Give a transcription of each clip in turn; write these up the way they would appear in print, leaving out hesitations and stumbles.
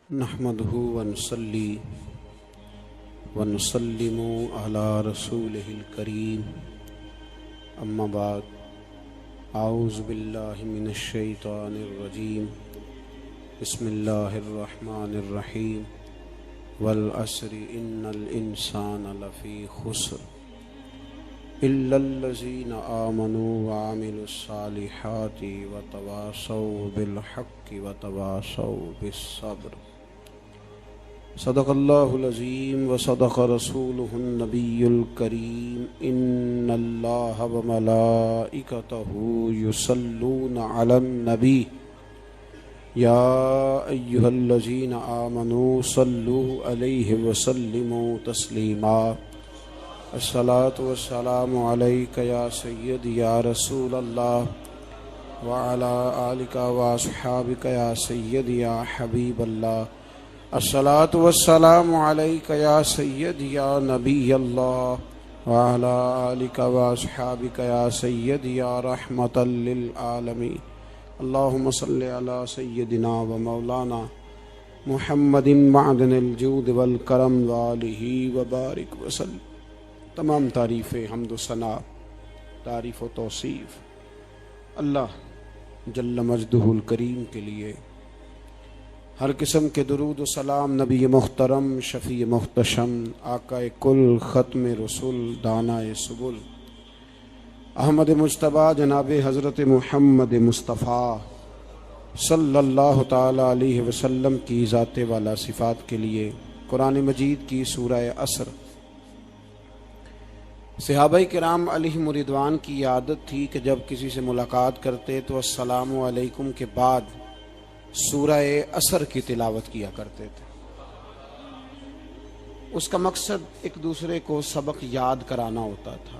نحمده ونصلي ونسلم على رسوله الكريم اما بعد اعوذ بالله من الشيطان الرجيم بسم الله الرحمن الرحيم والعصر ان الانسان لفي خسر الا الذين آمنوا وعملوا الصالحات وتواصوا بالحق وتواصوا بالصبر صدق الله العظيم وصدق رسوله النبي الكريم ان الله وملائكته يصلون على النبي يا ايها الذين آمنوا صلوا عليه وسلموا تسليما الصلاة والسلام عليك يا سيدي يا رسول الله وعلى آلك وأصحابك يا سيدي يا حبيب الله الصلاة والسلام عليك يا سيدي يا نبي الله وعلى آلك وأصحابك يا سيدي يا رحمة للعالمين اللهم صل على سيدنا ومولانا محمد معدن الجود والکرم وآلہ وبارک وسلم۔ تمام تعریف حمد و ثنا، تعریف و توصیف اللہ جل مجدہ الکریم کے لیے، ہر قسم کے درود و سلام نبی محترم، شفیع محتشم، آقا کل، ختم رسول، دانائے سبل، احمد مجتبیٰ جناب حضرت محمد مصطفیٰ صلی اللہ تعالی علیہ وسلم کی ذات والا صفات کے لیے قرآن مجید کی سورہ عصر۔ صحابہ کرام علیہم رضوان کی عادت تھی کہ جب کسی سے ملاقات کرتے تو السلام علیکم کے بعد سورہ عصر کی تلاوت کیا کرتے تھے۔ اس کا مقصد ایک دوسرے کو سبق یاد کرانا ہوتا تھا،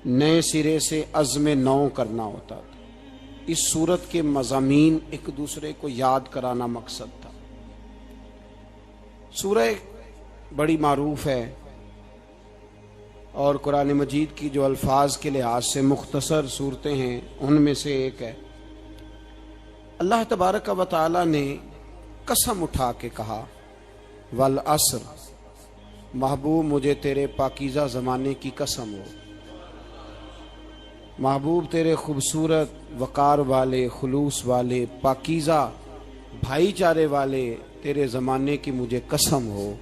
نئے سرے سے عزم نو کرنا ہوتا تھا۔ اس سورت کے مضامین ایک دوسرے کو یاد کرانا مقصد تھا۔ سورہ بڑی معروف ہے اور قرآن مجید کی جو الفاظ کے لحاظ سے مختصر صورتیں ہیں ان میں سے ایک ہے۔ اللہ تبارک و تعالی نے قسم اٹھا کے کہا والعصر، محبوب مجھے تیرے پاکیزہ زمانے کی قسم ہو، محبوب تیرے خوبصورت وقار والے، خلوص والے، پاکیزہ بھائی چارے والے تیرے زمانے کی مجھے قسم ہو،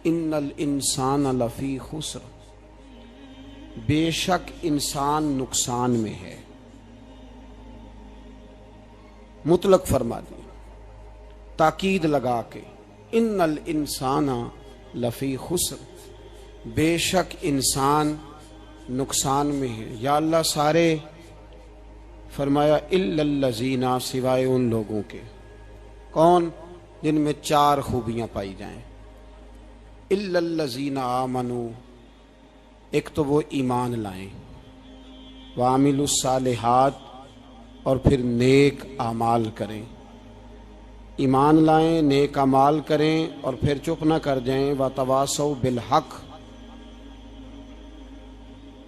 ان الانسان لفی خسر، بے شک انسان نقصان میں ہے۔ مطلق فرما دیا، تاکید لگا کے، ان الانسان لفی خسر، بے شک انسان نقصان میں ہے۔ یا اللہ سارے، فرمایا الا الذین، سوائے ان لوگوں کے، کون؟ جن میں چار خوبیاں پائی جائیں۔ الا الذین آمنوا، ایک تو وہ ایمان لائیں، وعملوا الصالحات، اور پھر نیک اعمال کریں۔ ایمان لائیں، نیک اعمال کریں، اور پھر چپ نہ کر جائیں، وتواصوا بالحق،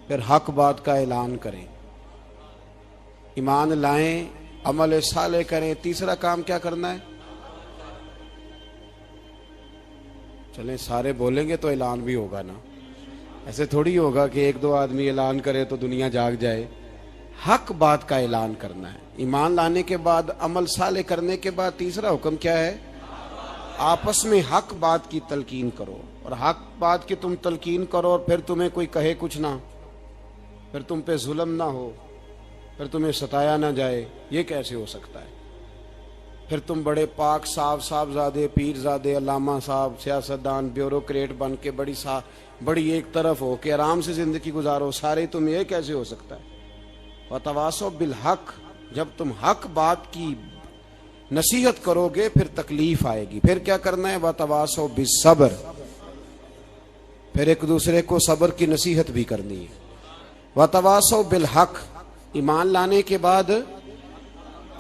پھر حق بات کا اعلان کریں۔ ایمان لائیں، عمل صالح کریں، تیسرا کام کیا کرنا ہے؟ چلیں سارے بولیں گے تو اعلان بھی ہوگا نا، ایسے تھوڑی ہوگا کہ ایک دو آدمی اعلان کرے تو دنیا جاگ جائے۔ حق بات کا اعلان کرنا ہے۔ ایمان لانے کے بعد، عمل صالح کرنے کے بعد تیسرا حکم کیا ہے؟ آپس میں حق بات کی تلقین کرو، اور حق بات کی تم تلقین کرو اور پھر تمہیں کوئی کہے کچھ نہ، پھر تم پہ ظلم نہ ہو، پھر تمہیں ستایا نہ جائے، یہ کیسے ہو سکتا ہے؟ پھر تم بڑے پاک صاحبزادے، پیر زادے، علامہ صاحب، سیاستدان، بیوروکریٹ بن کے بڑی ایک طرف ہو کے آرام سے زندگی گزارو سارے، تم یہ کیسے ہو سکتا ہے؟ وتواصوا بالحق، جب تم حق بات کی نصیحت کرو گے پھر تکلیف آئے گی، پھر کیا کرنا ہے؟ وتواصوا بالصبر، پھر ایک دوسرے کو صبر کی نصیحت بھی کرنی ہے۔ وتواصوا بالحق، ایمان لانے کے بعد،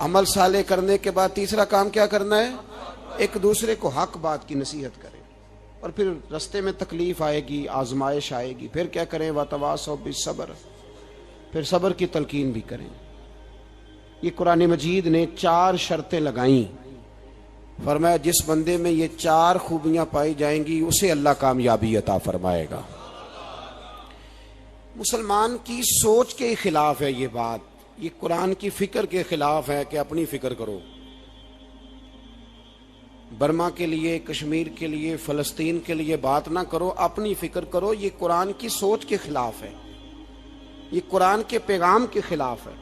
عمل صالح کرنے کے بعد تیسرا کام کیا کرنا ہے؟ ایک دوسرے کو حق بات کی نصیحت کریں، اور پھر رستے میں تکلیف آئے گی، آزمائش آئے گی، پھر کیا کریں؟ وتواصوا بالصبر، پھر صبر کی تلقین بھی کریں۔ یہ قرآن مجید نے 4 شرطیں لگائیں فرمایا جس بندے میں یہ 4 خوبیاں پائی جائیں گی اسے اللہ کامیابی عطا فرمائے گا۔ مسلمان کی سوچ کے خلاف ہے یہ بات، یہ قرآن کی فکر کے خلاف ہے کہ اپنی فکر کرو۔ برما کے لیے، کشمیر کے لیے، فلسطین کے لیے بات نہ کرو، اپنی فکر کرو۔ یہ قرآن کی سوچ کے خلاف ہے، یہ قرآن کے پیغام کے خلاف ہے۔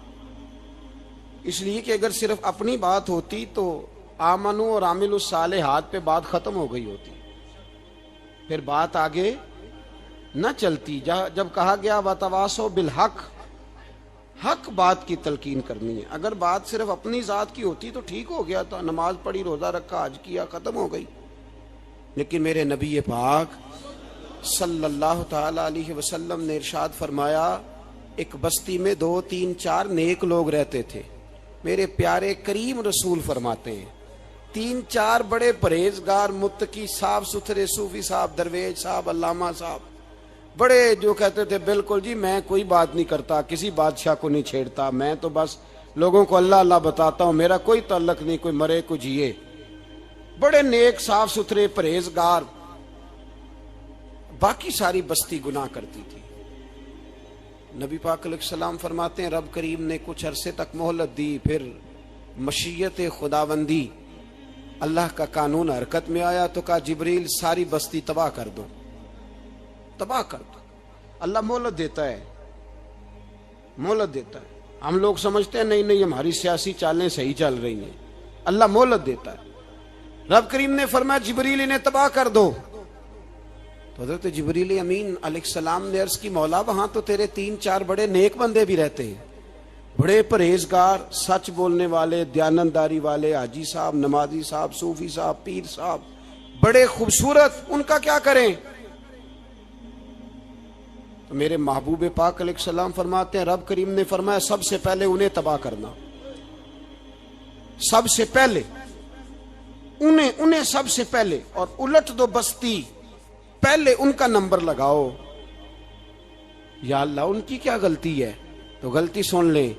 اس لیے کہ اگر صرف اپنی بات ہوتی تو آمنو اور عامل الصالحات پہ بات ختم ہو گئی ہوتی، پھر بات آگے نہ چلتی۔ جب کہا گیا وتواصوا بالحق، حق بات کی تلقین کرنی ہے۔ اگر بات صرف اپنی ذات کی ہوتی تو ٹھیک ہو گیا تھا، نماز پڑھی، روزہ رکھا، حج کیا، ختم ہو گئی۔ لیکن میرے نبی پاک صلی اللہ تعالی علیہ وسلم نے ارشاد فرمایا، ایک بستی میں 2 3 4 نیک لوگ رہتے تھے۔ میرے پیارے کریم رسول فرماتے ہیں 3 4 بڑے پرہیزگار، متقی، صاف ستھرے صوفی صاحب، درویش صاحب، علامہ صاحب، بڑے جو کہتے تھے بالکل جی میں کوئی بات نہیں کرتا، کسی بادشاہ کو نہیں چھیڑتا، میں تو بس لوگوں کو اللہ اللہ بتاتا ہوں، میرا کوئی تعلق نہیں، کوئی مرے کوئی جیے۔ بڑے نیک، صاف ستھرے، پرہیزگار۔ باقی ساری بستی گناہ کرتی تھی۔ نبی پاک علیہ السلام فرماتے ہیں رب کریم نے کچھ عرصے تک مہلت دی، پھر مشیت خداوندی، اللہ کا قانون حرکت میں آیا تو کہا جبریل ساری بستی تباہ کر دو، تباہ کر دو۔ اللہ مہلت دیتا ہے، مہلت دیتا ہے۔ ہم لوگ سمجھتے ہیں نہیں ہماری سیاسی چالیں صحیح چل رہی ہیں، اللہ مہلت دیتا ہے۔ رب کریم نے فرمایا جبریل انہیں تباہ کر دو، تو حضرت جبریل امین علیہ السلام نے عرض کی مولا وہاں تو تیرے 3 4 بڑے نیک بندے بھی رہتے ہیں، بڑے پرہیزگار، سچ بولنے والے، دیانتداری والے، حاجی صاحب، نمازی صاحب، صوفی صاحب، پیر صاحب، بڑے خوبصورت، ان کا کیا کریں؟ تو میرے محبوب پاک علیہ السلام فرماتے ہیں رب کریم نے فرمایا سب سے پہلے انہیں تباہ کرنا، سب سے پہلے انہیں سب سے پہلے، اور الٹ دو بستی، پہلے ان کا نمبر لگاؤ۔ یا اللہ ان کی کیا غلطی ہے؟ تو غلطی سن لیں،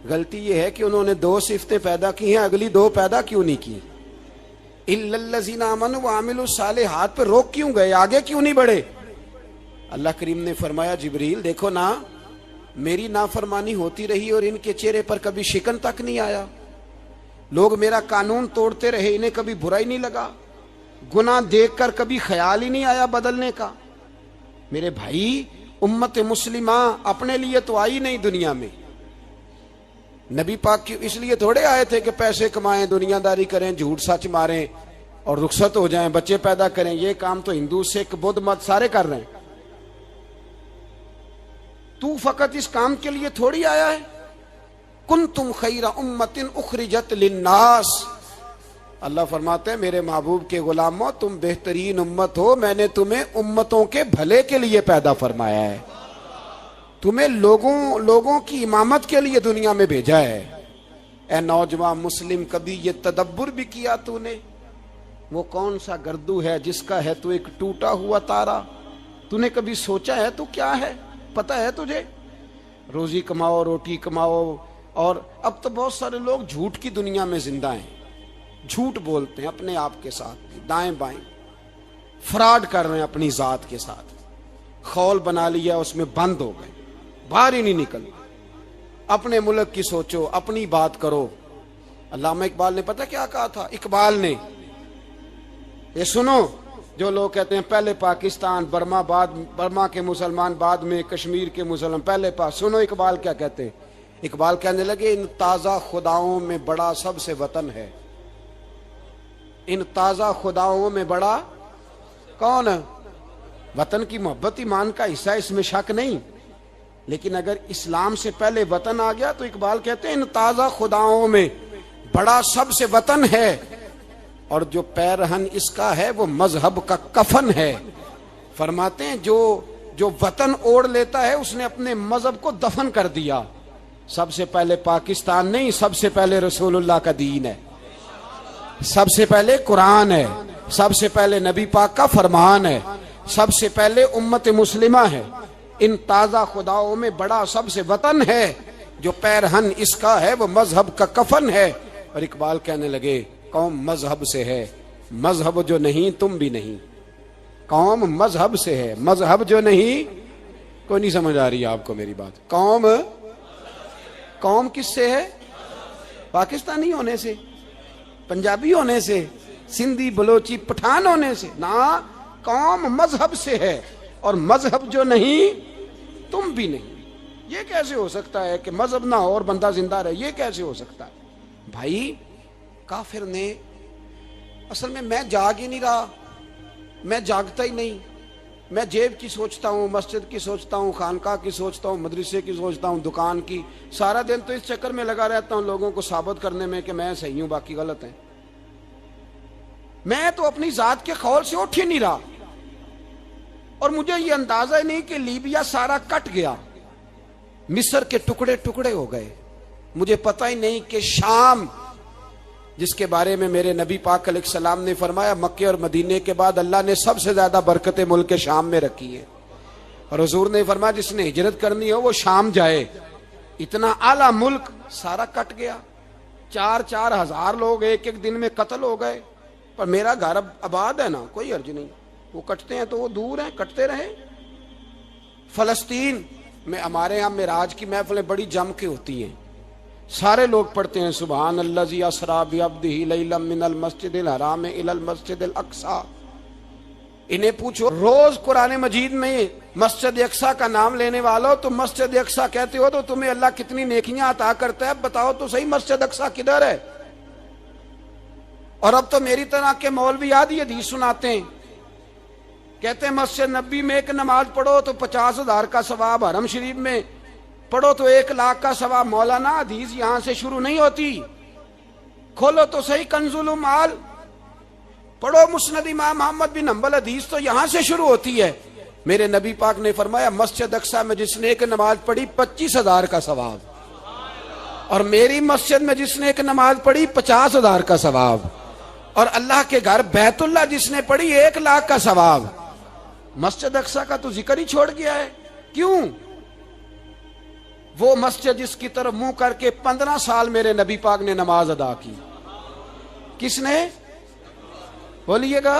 غلطی یہ ہے کہ انہوں نے 2 صفتیں پیدا کی ہیں، اگلی 2 پیدا کیوں نہیں کی؟ الا الذین آمنوا وعملوا الصالحات پہ روک کیوں گئے؟ آگے کیوں نہیں بڑھے؟ اللہ کریم نے فرمایا جبریل دیکھو نا، میری نافرمانی ہوتی رہی اور ان کے چہرے پر کبھی شکن تک نہیں آیا، لوگ میرا قانون توڑتے رہے، انہیں کبھی برا ہی نہیں لگا، گناہ دیکھ کر کبھی خیال ہی نہیں آیا بدلنے کا۔ میرے بھائی امت مسلمہ اپنے لیے تو آئی نہیں دنیا میں، نبی پاک کی اس لیے تھوڑے آئے تھے کہ پیسے کمائیں، دنیا داری کریں، جھوٹ سچ ماریں اور رخصت ہو جائیں، بچے پیدا کریں۔ یہ کام تو ہندو، سکھ، بدھ مت سارے کر رہے ہیں، تو فقط اس کام کے لیے تھوڑی آیا ہے۔ کنتم خیر امت اخرجت للناس، اللہ فرماتے ہیں میرے محبوب کے غلاموں تم بہترین امت ہو، میں نے تمہیں امتوں کے بھلے کے لیے پیدا فرمایا ہے، تمہیں لوگوں کی امامت کے لیے دنیا میں بھیجا ہے۔ اے نوجوان مسلم، کبھی یہ تدبر بھی کیا تو نے؟ وہ کون سا گردو ہے جس کا ہے تو ایک ٹوٹا ہوا تارا؟ تو نے کبھی سوچا ہے تو کیا ہے؟ پتہ ہے تجھے؟ روزی کماؤ، روٹی کماؤ، اور اب تو بہت سارے لوگ جھوٹ کی دنیا میں زندہ ہیں، جھوٹ بولتے ہیں اپنے آپ کے ساتھ، دائیں بائیں فراڈ کر رہے ہیں اپنی ذات کے ساتھ، خول بنا لیا اس میں بند ہو گئے، باہر ہی نہیں نکل۔ اپنے ملک کی سوچو، اپنی بات کرو۔ علامہ اقبال نے پتہ کیا کہا تھا؟ اقبال نے، یہ سنو، جو لوگ کہتے ہیں پہلے پاکستان، برما کے مسلمان بعد میں، کشمیر کے مسلمان پہلے سنو اقبال کیا کہتے ہیں۔ اقبال کہنے لگے ان تازہ خداؤں میں بڑا سب سے وطن ہے، ان تازہ خداؤں میں بڑا کون ہے؟ وطن کی محبت ایمان کا حصہ، اس میں شک نہیں، لیکن اگر اسلام سے پہلے وطن آ گیا تو اقبال کہتے ہیں ان تازہ خداؤں میں بڑا سب سے وطن ہے، اور جو پیرہن اس کا ہے وہ مذہب کا کفن ہے۔ فرماتے ہیں جو وطن اوڑھ لیتا ہے اس نے اپنے مذہب کو دفن کر دیا۔ سب سے پہلے پاکستان نہیں، سب سے پہلے رسول اللہ کا دین ہے، سب سے پہلے قرآن ہے، سب سے پہلے نبی پاک کا فرمان ہے، سب سے پہلے امت مسلمہ ہے۔ ان تازہ خداؤں میں بڑا سب سے وطن ہے، جو پیرہن اس کا ہے وہ مذہب کا کفن ہے۔ اور اقبال کہنے لگے قوم مذہب سے ہے، مذہب جو نہیں تم بھی نہیں. قوم مذہب سے ہے، مذہب جو نہیں. کوئی نہیں سمجھ آ رہی آپ کو میری بات؟ قوم کس سے ہے؟ پاکستانی ہونے سے، پنجابی ہونے سے، سندھی بلوچی پٹھان ہونے سے نہ. قوم مذہب سے ہے، اور مذہب جو نہیں تم بھی نہیں. یہ کیسے ہو سکتا ہے کہ مذہب نہ ہو اور بندہ زندہ رہے؟ یہ کیسے ہو سکتا ہے بھائی؟ کافر نے اصل میں جاگ ہی نہیں رہا، میں جاگتا ہی نہیں. میں جیب کی سوچتا ہوں، مسجد کی سوچتا ہوں، خانقاہ کی سوچتا ہوں، مدرسے کی سوچتا ہوں، دکان کی. سارا دن تو اس چکر میں لگا رہتا ہوں لوگوں کو ثابت کرنے میں کہ میں صحیح ہوں باقی غلط ہیں. میں تو اپنی ذات کے خول سے اٹھ ہی نہیں رہا. اور مجھے یہ اندازہ ہی نہیں کہ لیبیا سارا کٹ گیا، مصر کے ٹکڑے ٹکڑے ہو گئے. مجھے پتہ ہی نہیں کہ شام، جس کے بارے میں میرے نبی پاک علیہ السلام نے فرمایا مکے اور مدینے کے بعد اللہ نے سب سے زیادہ برکتیں ملک شام میں رکھی ہے. اور حضور نے فرمایا جس نے ہجرت کرنی ہو وہ شام جائے. اتنا اعلیٰ ملک سارا کٹ گیا. 4,000 ہزار لوگ ایک ایک دن میں قتل ہو گئے. پر میرا گھر اب آباد ہے نا، کوئی حرج نہیں. وہ کٹتے ہیں تو وہ دور ہیں، کٹتے رہیں. فلسطین میں ہمارے یہاں معراج کی محفلیں بڑی جم کے ہوتی ہیں. سارے لوگ پڑھتے ہیں سبحان الذی اسریٰ بعبدہ لیلا من المسجد الحرام الی المسجد الاقصی. انہیں پوچھو روز قرآن مجید میں مسجد اقصی کا نام لینے والوں، تم مسجد اقصی کہتے ہو تو تمہیں اللہ کتنی نیکیاں عطا کرتا ہے. بتاؤ تو صحیح مسجد اقصی کدھر ہے؟ اور اب تو میری طرح کے مولوی آدھی حدیث سناتے ہیں، کہتے ہیں مسجد نبی میں ایک نماز پڑھو تو 50,000 کا ثواب، حرم شریف میں پڑھو تو 1,00,000 کا ثواب. مولانا حدیث یہاں سے شروع نہیں ہوتی. کھولو تو صحیح کنز المال، پڑھو مسند امام احمد بن حنبل، حدیث تو یہاں سے شروع ہوتی ہے. میرے نبی پاک نے فرمایا مسجد اقصی میں جس نے ایک نماز پڑھی 25,000 کا ثواب، اور میری مسجد میں جس نے ایک نماز پڑھی 50,000 کا ثواب، اور اللہ کے گھر بیت اللہ جس نے پڑھی 1,00,000 کا ثواب. مسجد اقصی کا تو ذکر ہی چھوڑ گیا ہے. کیوں؟ وہ مسجد جس کی طرف منہ کر کے 15 سال میرے نبی پاک نے نماز ادا کی. کس نے؟ بولیے گا.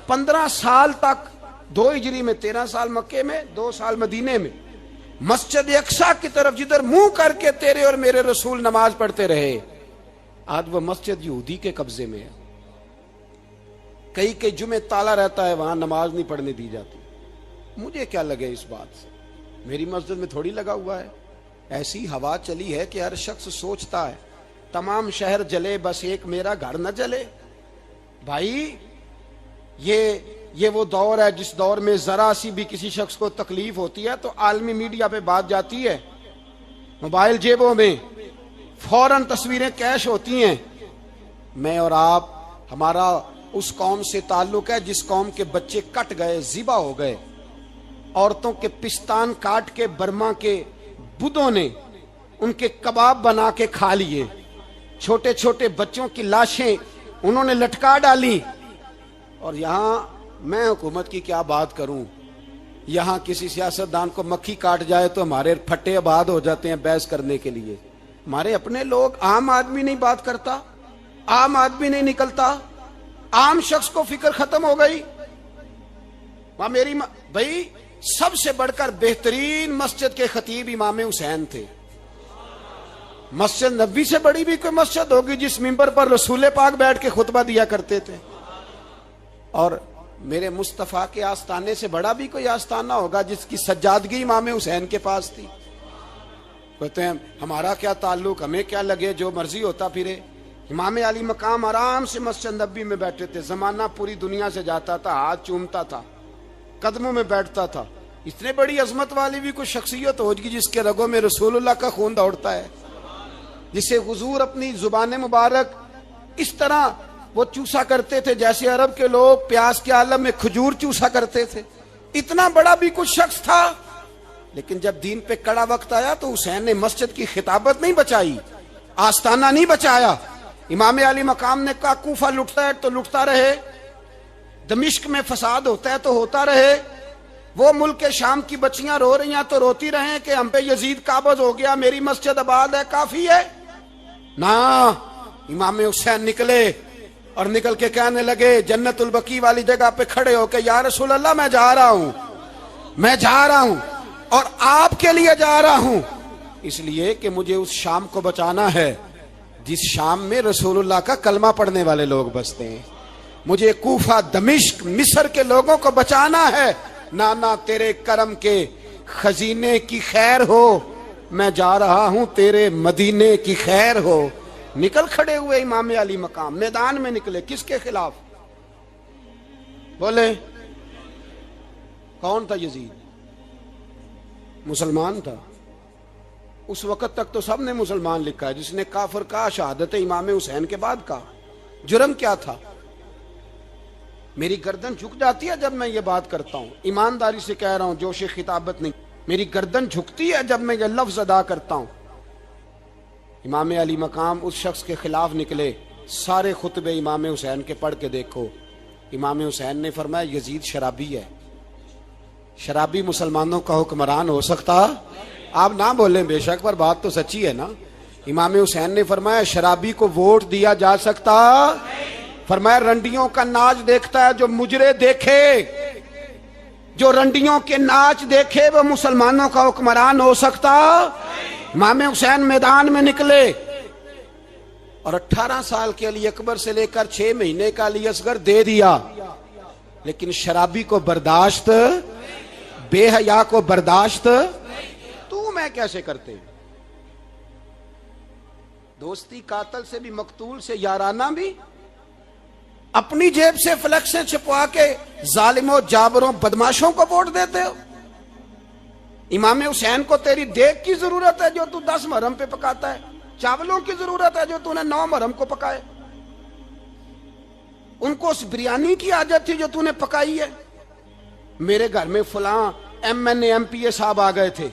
15 سال تک، 2 ہجری میں 13 سال مکے میں، 2 سال مدینے میں. مسجد اقصی کی طرف جدھر منہ کر کے تیرے اور میرے رسول نماز پڑھتے رہے. آج وہ مسجد یہودی کے قبضے میں ہے. کئی جمعے تالا رہتا ہے، وہاں نماز نہیں پڑھنے دی جاتی. مجھے کیا لگے اس بات سے؟ میری مسجد میں تھوڑی لگا ہوا ہے. ایسی ہوا چلی ہے کہ ہر شخص سوچتا ہے تمام شہر جلے بس ایک میرا گھر نہ جلے. بھائی یہ وہ دور ہے جس دور میں ذرا سی بھی کسی شخص کو تکلیف ہوتی ہے تو عالمی میڈیا پہ بات جاتی ہے، موبائل جیبوں میں فوراً تصویریں کیش ہوتی ہیں. میں اور آپ، ہمارا اس قوم سے تعلق ہے جس قوم کے بچے کٹ گئے، ذبح ہو گئے. عورتوں کے پستان کاٹ کے برما کے بدھوں نے ان کے کباب بنا کے کھا لیے. چھوٹے چھوٹے بچوں کی لاشیں انہوں نے لٹکا ڈالی. اور یہاں میں حکومت کی کیا بات کروں، یہاں کسی سیاستدان کو مکھی کاٹ جائے تو ہمارے پھٹے آباد ہو جاتے ہیں بحث کرنے کے لیے. ہمارے اپنے لوگ، عام آدمی نہیں بات کرتا، عام آدمی نہیں نکلتا، عام شخص کو فکر ختم ہو گئی. وہاں میری بھائی سب سے بڑھ کر بہترین مسجد کے خطیب امام حسین تھے. مسجد نبی سے بڑی بھی کوئی مسجد ہوگی جس ممبر پر رسول پاک بیٹھ کے خطبہ دیا کرتے تھے؟ اور میرے مصطفیٰ کے آستانے سے بڑا بھی کوئی آستانہ ہوگا جس کی سجادگی امام حسین کے پاس تھی؟ کہتے ہیں ہمارا کیا تعلق، ہمیں کیا لگے، جو مرضی ہوتا پھرے. امام علی مقام آرام سے مسجد نبی میں بیٹھے تھے. زمانہ پوری دنیا سے جاتا تھا، ہاتھ چومتا تھا، قدموں میں بیٹھتا تھا. اتنے بڑی عظمت والی بھی کوئی شخصیت ہوگی جس کے رگوں میں رسول اللہ کا خون دوڑتا ہے، جسے حضور اپنی زبان مبارک اس طرح وہ چوسا کرتے تھے جیسے عرب کے لوگ پیاس کے عالم میں کھجور چوسا کرتے تھے. اتنا بڑا بھی کچھ شخص تھا. لیکن جب دین پہ کڑا وقت آیا تو حسین نے مسجد کی خطابت نہیں بچائی، آستانہ نہیں بچایا. امام علی مقام نے کہا کوفہ لٹتا ہے تو لٹتا رہے، دمشق میں فساد ہوتا ہے تو ہوتا رہے، وہ ملک شام کی بچیاں رو رہی ہیں تو روتی رہیں کہ ہم پہ یزید قابض ہو گیا، میری مسجد آباد ہے، کافی ہے. نہ، امام حسین نکلے اور نکل کے کہنے لگے جنت البقیع والی جگہ پہ کھڑے ہو کے یا رسول اللہ میں جا رہا ہوں اور آپ کے لیے جا رہا ہوں، اس لیے کہ مجھے اس شام کو بچانا ہے جس شام میں رسول اللہ کا کلمہ پڑھنے والے لوگ بستے ہیں، مجھے کوفہ دمشق مصر کے لوگوں کو بچانا ہے، نانا تیرے کرم کے خزینے کی خیر ہو، میں جا رہا ہوں تیرے مدینے کی خیر ہو۔ نکل کھڑے ہوئے امام علی مقام، میدان میں نکلے، کس کے خلاف؟ بولے کون تھا؟ یزید مسلمان تھا اس وقت تک، تو سب نے مسلمان لکھا ہے، جس نے کافر کہا شہادت امام حسین کے بعد کہا۔ جرم کیا تھا؟ میری گردن جھک جاتی ہے جب میں یہ بات کرتا ہوں، ایمانداری سے کہہ رہا ہوں، جوش خطابت نہیں، میری گردن جھکتی ہے جب میں یہ لفظ ادا کرتا ہوں۔ امام علی مقام اس شخص کے خلاف نکلے، سارے خطبے امام حسین کے پڑھ کے دیکھو، امام حسین نے فرمایا یزید شرابی ہے، شرابی مسلمانوں کا حکمران ہو سکتا؟ آپ نہ بولیں بے شک، پر بات تو سچی ہے نا۔ امام حسین نے فرمایا شرابی کو ووٹ دیا جا سکتا؟ فرمایا رنڈیوں کا ناچ دیکھتا ہے جو مجرے دیکھے، جو رنڈیوں کے ناچ دیکھے وہ مسلمانوں کا حکمران ہو سکتا؟ امام حسین میدان میں نکلے اور 18 سال کے علی اکبر سے لے کر 6 مہینے کا علی اصغر دے دیا، لیکن شرابی کو برداشت، بے حیا کو برداشت تو میں کیسے کرتے؟ دوستی قاتل سے بھی، مقتول سے یارانہ بھی، اپنی جیب سے فلیکسیں چھپوا کے ظالموں جابروں بدماشوں کو ووٹ دیتے ہو۔ امام حسین کو تیری دیگ کی ضرورت ہے جو تو 10 محرم پہ پکاتا ہے، چاولوں کی ضرورت ہے جو تو نے 9 محرم کو پکائے، ان کو اس بریانی کی عادت تھی جو تو نے پکائی ہے۔ میرے گھر میں فلاں M N A M P A صاحب آ گئے تھے،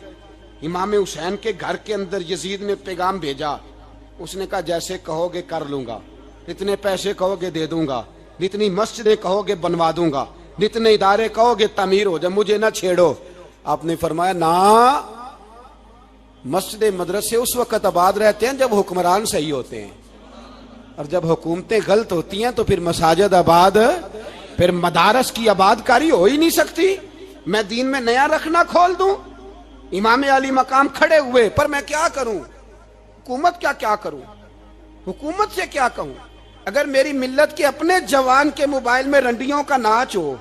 امام حسین کے گھر کے اندر یزید نے پیغام بھیجا، اس نے کہا جیسے کہو گے کر لوں گا، جتنے پیسے کہو گے دے دوں گا، جتنی مسجدیں کہو گے بنوا دوں گا، جتنے ادارے کہو گے تعمیر ہو جائے، مجھے نہ چھیڑو۔ آپ نے فرمایا نا، مسجد مدرسے اس وقت آباد رہتے ہیں جب حکمران صحیح ہوتے ہیں، اور جب حکومتیں غلط ہوتی ہیں تو پھر مساجد آباد، پھر مدارس کی آباد کاری ہو ہی نہیں سکتی۔ میں دین میں نیا رکھنا کھول دوں؟ امام علی مقام کھڑے ہوئے، پر میں کیا کروں؟ حکومت کیا کروں؟ حکومت سے کیا کہوں؟ اگر میری ملت کے اپنے جوان کے موبائل میں رنڈیوں کا ناچ ہو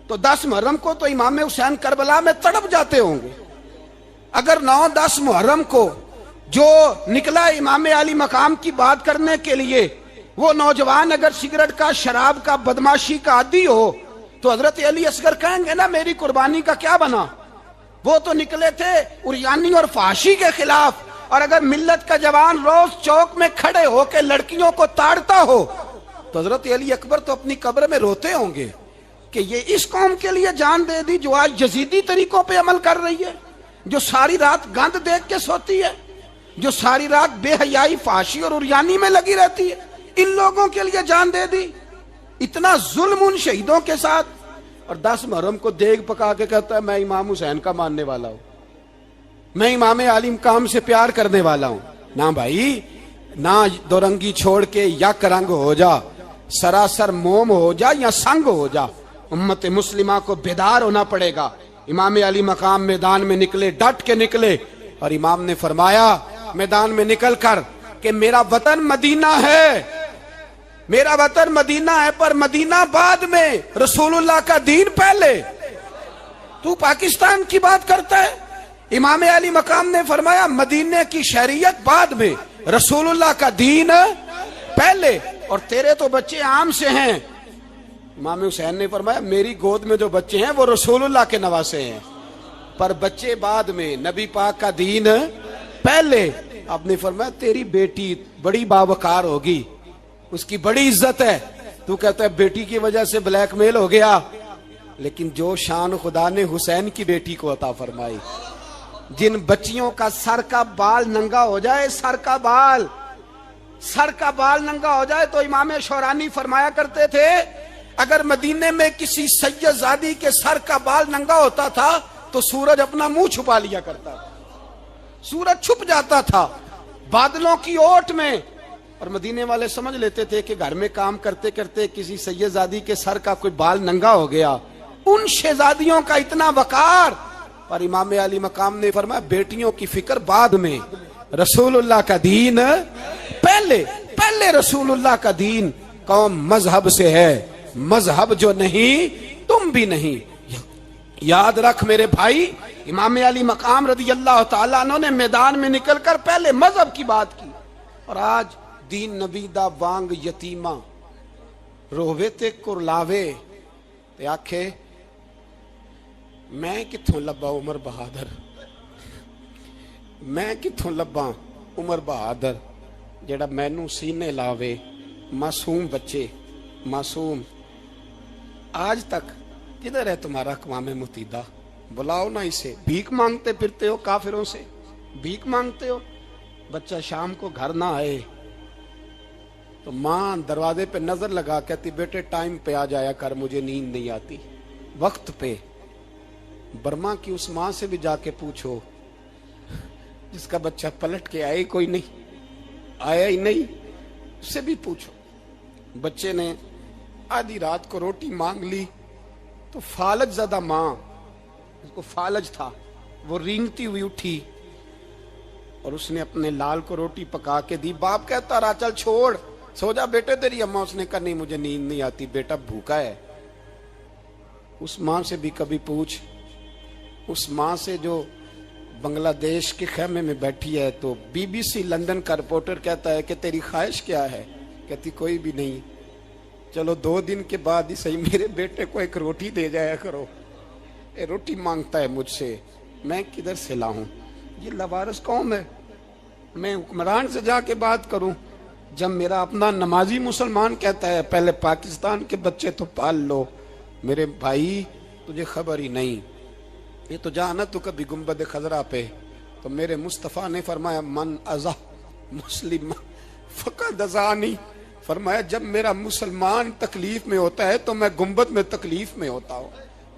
تو 10 محرم کو تو امام حسین کربلا میں تڑپ جاتے ہوں گے۔ اگر 9-10 محرم کو جو نکلا امام علی مقام کی بات کرنے کے لیے، وہ نوجوان اگر سگریٹ کا، شراب کا، بدماشی کا عادی ہو تو حضرت علی اصغر کہیں گے نا میری قربانی کا کیا بنا؟ وہ تو نکلے تھے عریانی اور فحاشی کے خلاف، اور اگر ملت کا جوان روز چوک میں کھڑے ہو کے لڑکیوں کو تاڑتا ہو تو حضرت علی اکبر تو اپنی قبر میں روتے ہوں گے کہ یہ اس قوم کے لیے جان دے دی جو آج یزیدی طریقوں پہ عمل کر رہی ہے، جو ساری رات گند دیکھ کے سوتی ہے، جو ساری رات بے حیائی، فحاشی اور عریانی میں لگی رہتی ہے، ان لوگوں کے لیے جان دے دی۔ اتنا ظلم ان شہیدوں کے ساتھ، اور 10 محرم کو دیگ پکا کے کہتا ہے میں امام حسین کا ماننے والا ہوں، میں امام علی مقام سے پیار کرنے والا ہوں۔ نہ بھائی، نہ دو رنگی چھوڑ کے یک رنگ ہو جا، سراسر موم ہو جا یا سنگ ہو جا، امت مسلمہ کو بیدار ہونا پڑے گا۔ امام علی مقام میدان میں نکلے، ڈٹ کے نکلے، اور امام نے فرمایا میدان میں نکل کر کہ میرا وطن مدینہ ہے، میرا وطن مدینہ ہے، پر مدینہ بعد میں، رسول اللہ کا دین پہلے۔ تو پاکستان کی بات کرتا ہے؟ امام علی مقام نے فرمایا مدینے کی شریعت بعد میں، رسول اللہ کا دین پہلے، اور تیرے تو بچے عام سے ہیں۔ امام حسین نے فرمایا میری گود میں جو بچے ہیں وہ رسول اللہ کے نواسے ہیں، پر بچے بعد میں، نبی پاک کا دین پہلے۔ آپ نے فرمایا تیری بیٹی بڑی باوقار ہوگی، اس کی بڑی عزت ہے، تو کہتا ہے بیٹی کی وجہ سے بلیک میل ہو گیا، لیکن جو شان خدا نے حسین کی بیٹی کو عطا فرمائی، جن بچیوں کا سر کا بال ننگا ہو جائے، سر کا بال ننگا ہو جائے، تو امام شورانی فرمایا کرتے تھے اگر مدینے میں کسی سید زادی کے سر کا بال ننگا ہوتا تھا تو سورج اپنا منہ چھپا لیا کرتا تھا، سورج چھپ جاتا تھا بادلوں کی اوٹ میں، اور مدینے والے سمجھ لیتے تھے کہ گھر میں کام کرتے کرتے کسی سیدزادی کے سر کا کوئی بال ننگا ہو گیا. ان شہزادیوں کا اتنا وقار. پر امام علی مقام نے فرمایا بیٹیوں کی فکر بعد میں, رسول اللہ کا دین پہلے. پہلے رسول اللہ کا دین. قوم مذہب سے ہے, مذہب جو نہیں تم بھی نہیں. یاد رکھ میرے بھائی, امام علی مقام رضی اللہ تعالیٰ عنہ نے میدان میں نکل کر پہلے مذہب کی بات کی. اور آج دین نبی دا وانگ یتیمہ رووے تے کرلاوے تے آکھے میں کتھوں لبا عمر بہادر, میں کتھوں لبا عمر بہادر جڑا مینوں سینے لاوے. معصوم بچے, معصوم. آج تک کدھر ہے تمہارا اقوام متحدہ؟ بلاؤ نا اسے. بھیک مانگتے پھرتے ہو کافروں سے, بھیک مانگتے ہو. بچہ شام کو گھر نہ آئے تو ماں دروازے پہ نظر لگا کہتی بیٹے ٹائم پہ آ جایا کر, مجھے نیند نہیں آتی. وقت پہ. برما کی اس ماں سے بھی جا کے پوچھو جس کا بچہ پلٹ کے آئے کوئی نہیں, آیا ہی نہیں, اس سے بھی پوچھو. بچے نے آدھی رات کو روٹی مانگ لی تو فالج زدہ ماں, اس کو فالج تھا, وہ رینگتی ہوئی اٹھی اور اس نے اپنے لال کو روٹی پکا کے دی. باپ کہتا رہا چل چھوڑ, سو جا بیٹے تیری اماں. اس نے کہا نہیں مجھے نیند نہیں آتی, بیٹا بھوکا ہے. اس ماں سے بھی کبھی پوچھ, اس ماں سے جو بنگلہ دیش کے خیمے میں بیٹھی ہے تو بی بی سی لندن کا رپورٹر کہتا ہے کہ تیری خواہش کیا ہے؟ کہتی کوئی بھی نہیں, چلو 2 دن کے بعد ہی صحیح میرے بیٹے کو ایک روٹی دے جایا کرو. اے روٹی مانگتا ہے مجھ سے, میں کدھر سے لاؤں؟ یہ لوارث قوم ہے. میں حکمران سے جا کے بات کروں جب میرا اپنا نمازی مسلمان کہتا ہے پہلے پاکستان کے بچے تو پال لو. میرے بھائی تجھے خبر ہی نہیں, یہ تو جانا تو کبھی گنبد خضرا پہ تو میرے مصطفیٰ نے فرمایا من ازا مسلم فقد ازانی. فرمایا جب میرا مسلمان تکلیف میں ہوتا ہے تو میں گنبد میں تکلیف میں ہوتا ہوں,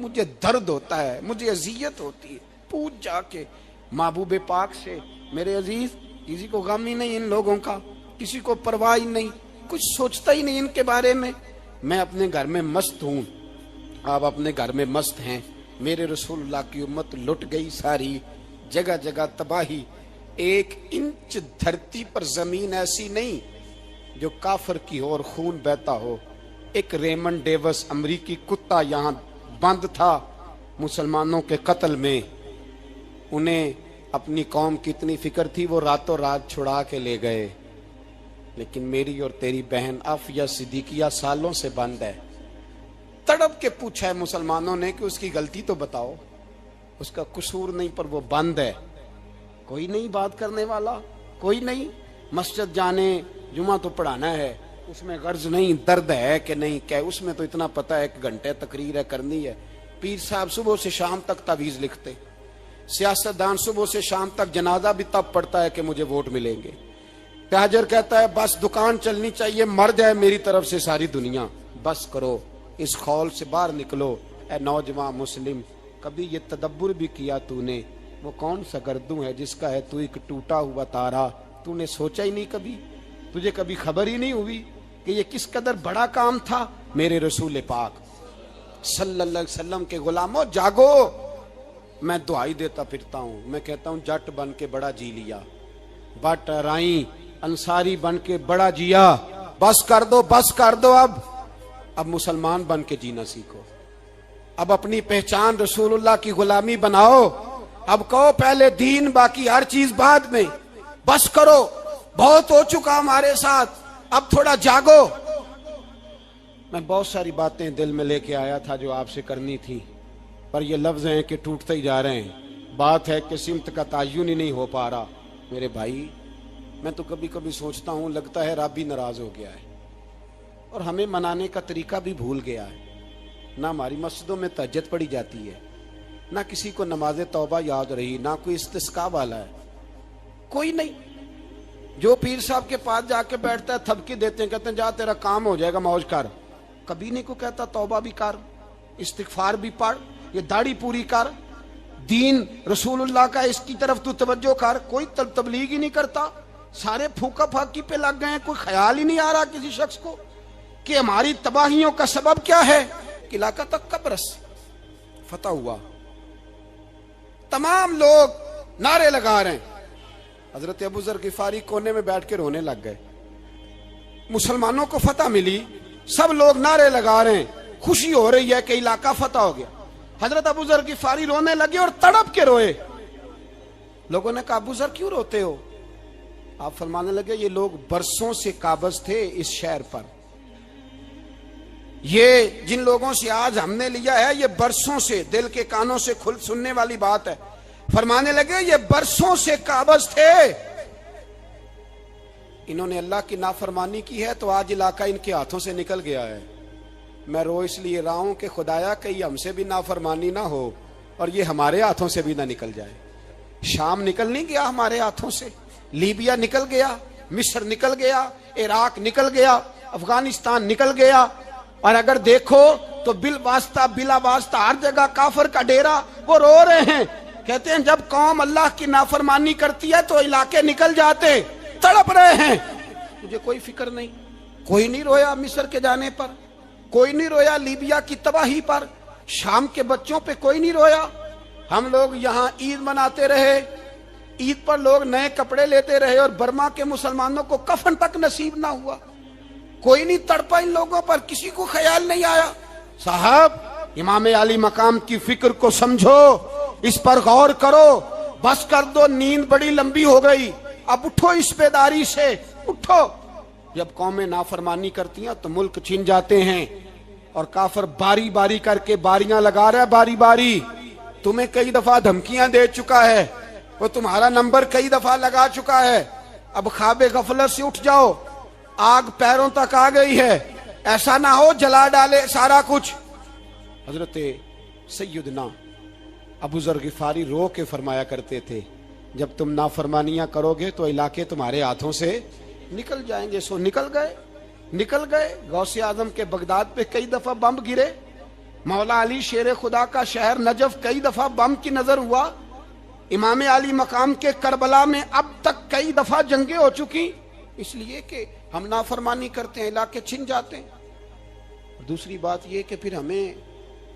مجھے درد ہوتا ہے, مجھے اذیت ہوتی ہے. پوچھ جا کے محبوب پاک سے. میرے عزیز کسی کو غم ہی نہیں ان لوگوں کا, کسی کو پرواہ ہی نہیں, کچھ سوچتا ہی نہیں ان کے بارے میں. میں اپنے گھر میں مست ہوں, آپ اپنے گھر میں مست ہیں. میرے رسول اللہ کی امت لٹ گئی ساری, جگہ جگہ تباہی. 1 انچ دھرتی پر زمین ایسی نہیں جو کافر کی ہو اور خون بہتا ہو. ایک ریمن ڈیوس امریکی کتا یہاں بند تھا مسلمانوں کے قتل میں. انہیں اپنی قوم کی اتنی فکر تھی وہ راتوں رات چھڑا کے لے گئے. لیکن میری اور تیری بہن عافیہ صدیقیہ سالوں سے بند ہے. تڑپ کے پوچھا ہے مسلمانوں نے کہ اس کی غلطی تو بتاؤ, اس کا قصور نہیں پر وہ بند ہے. کوئی نہیں بات کرنے والا, کوئی نہیں. مسجد جانے, جمعہ تو پڑھانا ہے, اس میں غرض نہیں درد ہے کہ نہیں کہ اس میں تو اتنا پتہ ہے 1 گھنٹے تقریر ہے کرنی ہے. پیر صاحب صبح سے شام تک تعویذ لکھتے, سیاستدان صبح سے شام تک جنازہ بھی تب پڑتا ہے کہ مجھے ووٹ ملیں گے. تاجر کہتا ہے بس دکان چلنی چاہیے, مر جائے میری طرف سے ساری دنیا. بس کرو, اس خول سے باہر نکلو. اے نوجوان مسلم, کبھی یہ تدبر بھی کیا تو نے وہ کون سا گردوں ہے جس کا ہے تو ایک ٹوٹا ہوا تارا؟ تو نے سوچا ہی نہیں کبھی, تجھے کبھی خبر ہی نہیں ہوئی کہ یہ کس قدر بڑا کام تھا؟ میرے رسول پاک صلی اللہ علیہ وسلم کے غلاموں جاگو. میں دعائی دیتا پھرتا ہوں, میں کہتا ہوں جٹ بن کے بڑا جی لیا, بٹ رائیں انصاری بن کے بڑا جیا. بس کر دو, بس کر دو. اب مسلمان بن کے جینا سیکھو. اب اپنی پہچان رسول اللہ کی غلامی بناؤ. اب کہو پہلے دین باقی ہر چیز بعد میں. بس کرو, بہت ہو چکا ہمارے ساتھ, اب تھوڑا جاگو. میں بہت ساری باتیں دل میں لے کے آیا تھا جو آپ سے کرنی تھی, پر یہ لفظ ہیں کہ ٹوٹتے ہی جا رہے ہیں. بات ہے کہ سمت کا تعین ہی نہیں ہو پا رہا. میرے بھائی میں تو کبھی کبھی سوچتا ہوں لگتا ہے رب بھی ناراض ہو گیا ہے اور ہمیں منانے کا طریقہ بھی بھول گیا ہے. نہ ہماری مسجدوں میں تہجد پڑھی جاتی ہے, نہ کسی کو نماز توبہ یاد رہی, نہ کوئی استسقاء والا ہے, کوئی نہیں. جو پیر صاحب کے پاس جا کے بیٹھتا ہے تھپکی دیتے ہیں, کہتے ہیں جا تیرا کام ہو جائے گا موج کر. کبھی نہیں کو کہتا توبہ بھی کر, استغفار بھی پڑھ, یہ داڑھی پوری کر, دین رسول اللہ کا اس کی طرف تو توجہ کر. کوئی تبلیغ ہی نہیں کرتا. سارے پھوکا پھاکی پہ لگ گئے ہیں. کوئی خیال ہی نہیں آ رہا کسی شخص کو کہ ہماری تباہیوں کا سبب کیا ہے. کہ علاقہ تک قبرص فتح ہوا, تمام لوگ نعرے لگا رہے ہیں. حضرت ابو ذر غفاری کونے میں بیٹھ کے رونے لگ گئے. مسلمانوں کو فتح ملی, سب لوگ نعرے لگا رہے ہیں, خوشی ہو رہی ہے کہ علاقہ فتح ہو گیا. حضرت ابو ذر غفاری رونے لگے اور تڑپ کے روئے. لوگوں نے کہا ابو ذر کیوں روتے ہو؟ آپ فرمانے لگے یہ لوگ برسوں سے قابض تھے اس شہر پر, یہ جن لوگوں سے آج ہم نے لیا ہے یہ برسوں سے, دل کے کانوں سے کھل سننے والی بات ہے. فرمانے لگے یہ برسوں سے قابض تھے, انہوں نے اللہ کی نافرمانی کی ہے تو آج علاقہ ان کے ہاتھوں سے نکل گیا ہے. میں رو اس لیے رہا ہوں کہ خدایا کہیں ہم سے بھی نافرمانی نہ ہو اور یہ ہمارے ہاتھوں سے بھی نہ نکل جائے. شام نکل نہیں گیا ہمارے ہاتھوں سے, لیبیا نکل گیا, مصر نکل گیا, عراق نکل گیا, افغانستان نکل گیا, اور اگر دیکھو تو بالواسطہ بلا واسطہ ہر جگہ کافر کا ڈیرا. وہ رو رہے ہیں, کہتے ہیں جب قوم اللہ کی نافرمانی کرتی ہے تو علاقے نکل جاتے, تڑپ رہے ہیں. مجھے کوئی فکر نہیں, کوئی نہیں رویا مصر کے جانے پر, کوئی نہیں رویا لیبیا کی تباہی پر, شام کے بچوں پہ کوئی نہیں رویا. ہم لوگ یہاں عید مناتے رہے, عید پر لوگ نئے کپڑے لیتے رہے اور برما کے مسلمانوں کو کفن تک نصیب نہ ہوا. کوئی نہیں تڑپا ان لوگوں پر, کسی کو خیال نہیں آیا. صاحب امام علی مقام کی فکر کو سمجھو, اس پر غور کرو, بس کر دو, نیند بڑی لمبی ہو گئی, اب اٹھو اس بیداری سے, اٹھو. جب قومیں نافرمانی کرتی ہیں تو ملک چھن جاتے ہیں, اور کافر باری باری کر کے باریاں لگا رہا ہے, باری باری. تمہیں کئی دفعہ دھمکیاں دے چکا ہے, وہ تمہارا نمبر کئی دفعہ لگا چکا ہے. اب خواب غفلت سے اٹھ جاؤ, آگ پیروں تک آ گئی ہے, ایسا نہ ہو جلا ڈالے سارا کچھ. حضرت سیدنا ابو ذر غفاری رو کے فرمایا کرتے تھے جب تم نافرمانیاں کرو گے تو علاقے تمہارے ہاتھوں سے نکل جائیں گے. سو نکل گئے, نکل گئے. غوث اعظم کے بغداد پہ کئی دفعہ بم گرے, مولا علی شیر خدا کا شہر نجف کئی دفعہ بم کی نظر ہوا, امام علی مقام کے کربلا میں اب تک کئی دفعہ جنگیں ہو چکی, اس لیے کہ ہم نافرمانی کرتے ہیں علاقے چھن جاتے ہیں. دوسری بات یہ کہ پھر ہمیں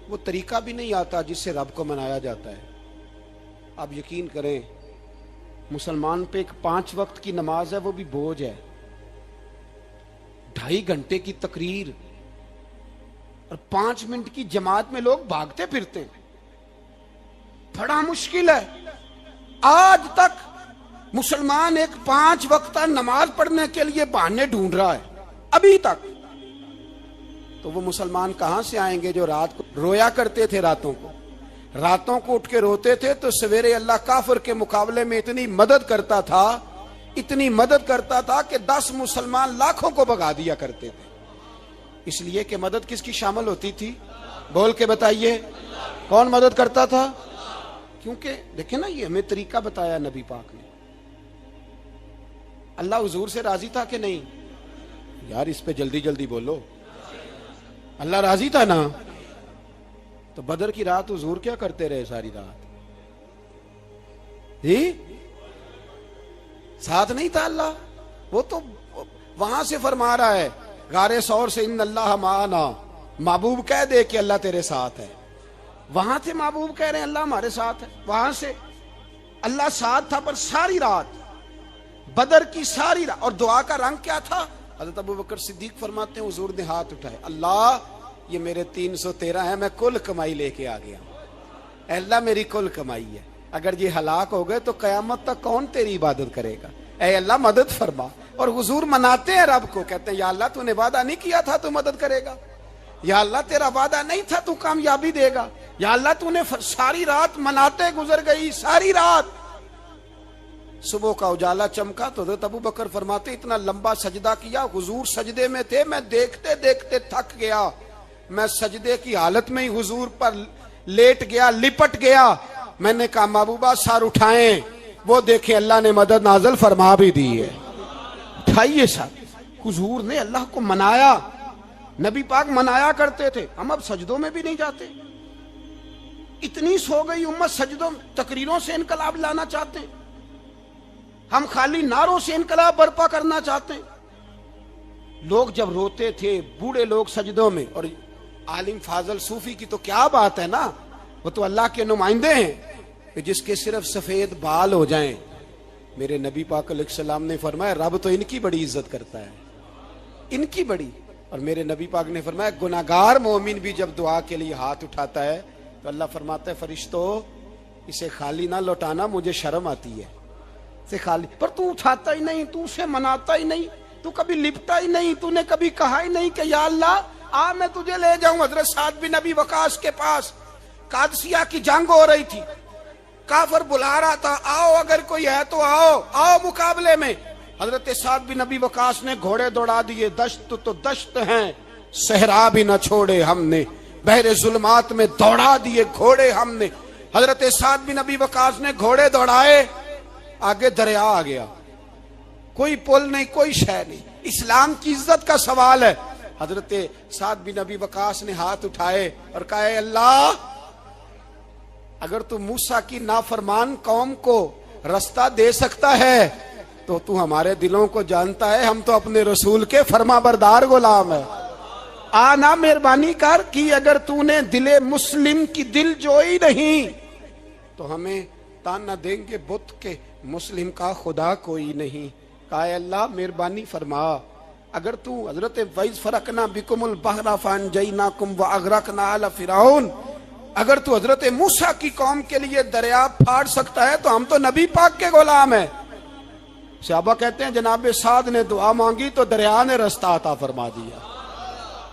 وہ طریقہ بھی نہیں آتا جس سے رب کو منایا جاتا ہے. آپ یقین کریں مسلمان پہ ایک 5 وقت کی نماز ہے, وہ بھی بوجھ ہے. 2.5 گھنٹے کی تقریر اور 5 منٹ کی جماعت میں لوگ بھاگتے پھرتے ہیں, بڑا مشکل ہے. آج تک مسلمان ایک 5 وقتہ نماز پڑھنے کے لیے بہانے ڈھونڈ رہا ہے ابھی تک. تو وہ مسلمان کہاں سے آئیں گے جو رات کو رویا کرتے تھے, راتوں کو اٹھ کے روتے تھے تو سویرے اللہ کافر کے مقابلے میں اتنی مدد کرتا تھا, اتنی مدد کرتا تھا کہ 10 مسلمان لاکھوں کو بھگا دیا کرتے تھے. اس لیے کہ مدد کس کی شامل ہوتی تھی؟ بول کے بتائیے, کون مدد کرتا تھا؟ کیونکہ دیکھیں نا یہ ہمیں طریقہ بتایا نبی پاک نے. اللہ حضور سے راضی تھا کہ نہیں؟ یار اس پہ جلدی جلدی بولو. اللہ راضی تھا نا, تو بدر کی رات حضور کیا کرتے رہے ساری رات؟ ساتھ نہیں تھا اللہ؟ وہ تو وہاں سے فرما رہا ہے غار ثور سے, ان اللہ معنا. محبوب کہہ دے کہ اللہ تیرے ساتھ ہے. وہاں تھے محبوب کہہ رہے ہیں اللہ ہمارے ساتھ ہے. وہاں سے اللہ ساتھ تھا, پر ساری رات بدر کی ساری رات. اور دعا کا رنگ کیا تھا؟ حضرت ابوبکر صدیق فرماتے ہیں حضور نے ہاتھ اٹھائے, اللہ یہ میرے 313 ہیں, میں کل کمائی لے کے آ گیا. اے اللہ میری کل کمائی ہے, اگر یہ ہلاک ہو گئے تو قیامت تک کون تیری عبادت کرے گا؟ اے اللہ مدد فرما. اور حضور مناتے ہیں رب کو, کہتے ہیں یا اللہ تو نے وعدہ نہیں کیا تھا تو مدد کرے گا, یا اللہ تیرا وعدہ نہیں تھا تو کامیابی دے گا, یا اللہ تو نے ساری رات مناتے گزر گئی, ساری رات. صبح کا اجالا چمکا تو حضرت ابو بکر فرماتے اتنا لمبا سجدہ کیا, حضور سجدے میں تھے, میں دیکھتے دیکھتے تھک گیا, میں سجدے کی حالت میں ہی حضور پر لیٹ گیا, لپٹ گیا. میں نے کہا محبوبہ سر اٹھائیں, وہ دیکھیں اللہ نے مدد نازل فرما بھی دی ہے. اٹھائیے سر. حضور نے اللہ کو منایا, نبی پاک منایا کرتے تھے. ہم اب سجدوں میں بھی نہیں جاتے, اتنی سو گئی امت, سجدوں تقریروں سے انقلاب لانا چاہتے ہیں. ہم خالی نعروں سے انقلاب برپا کرنا چاہتے ہیں؟ لوگ جب روتے تھے بوڑھے لوگ سجدوں میں، اور عالم فاضل صوفی کی تو کیا بات ہے نا، وہ تو اللہ کے نمائندے ہیں کہ جس کے صرف سفید بال ہو جائیں، میرے نبی پاک علیہ السلام نے فرمایا رب تو ان کی بڑی عزت کرتا ہے، ان کی بڑی۔ اور میرے نبی پاک نے فرمایا گناہگار مومن بھی جب دعا کے لیے ہاتھ اٹھاتا ہے تو اللہ فرماتا ہے فرشتو اسے خالی نہ لوٹانا، مجھے شرم آتی ہے اسے خالی۔ پر تو اٹھاتا ہی نہیں، تو اسے مناتا ہی نہیں، تو کبھی لپٹا ہی نہیں، تو نے کبھی کہا ہی نہیں کہ یا اللہ آ میں تجھے لے جاؤں حضرت سعد بن ابی وقاص کے پاس۔ قادسیہ کی جنگ ہو رہی تھی، کافر بلا رہا تھا آؤ اگر کوئی ہے تو آؤ، آؤ مقابلے میں۔ حضرت سعد بن ابی وقاص نے گھوڑے دوڑا دیے، دشت تو دشت ہیں صحرا بھی نہ چھوڑے ہم نے، بحر ظلمات میں دوڑا دیے گھوڑے ہم نے۔ حضرت سعد بن ابی وقاص نے گھوڑے دوڑائے، آگے دریا آ گیا، کوئی پل نہیں، کوئی شے نہیں، اسلام کی عزت کا سوال ہے۔ حضرت سعد بن ابی وقاص نے ہاتھ اٹھائے اور کہا اے اللہ اگر تو موسیٰ کی نافرمان قوم کو رستہ دے سکتا ہے تو تو ہمارے دلوں کو جانتا ہے، ہم تو اپنے رسول کے فرما بردار غلام ہیں۔ آنا مہربانی کر کی اگر تو نے دل مسلم کی دل جوئی نہیں تو ہمیں تانا دیں گے بت کے مسلم کا خدا کوئی نہیں۔ کہا اے اللہ مہربانی فرما اگر تو حضرت وَإِذْ فَرَقْنَا بِكُمُ الْبَحْرَ فَأَنْجَيْنَاكُمْ وَأَغْرَقْنَا آلَ فِرْعَوْنَ، اگر تو حضرت موسیٰ کی قوم کے لیے دریا پھاڑ سکتا ہے تو ہم تو نبی پاک کے غلام ہیں۔ صحابہ کہتے ہیں جناب سعد نے دعا مانگی تو دریا نے رستہ عطا فرما دیا۔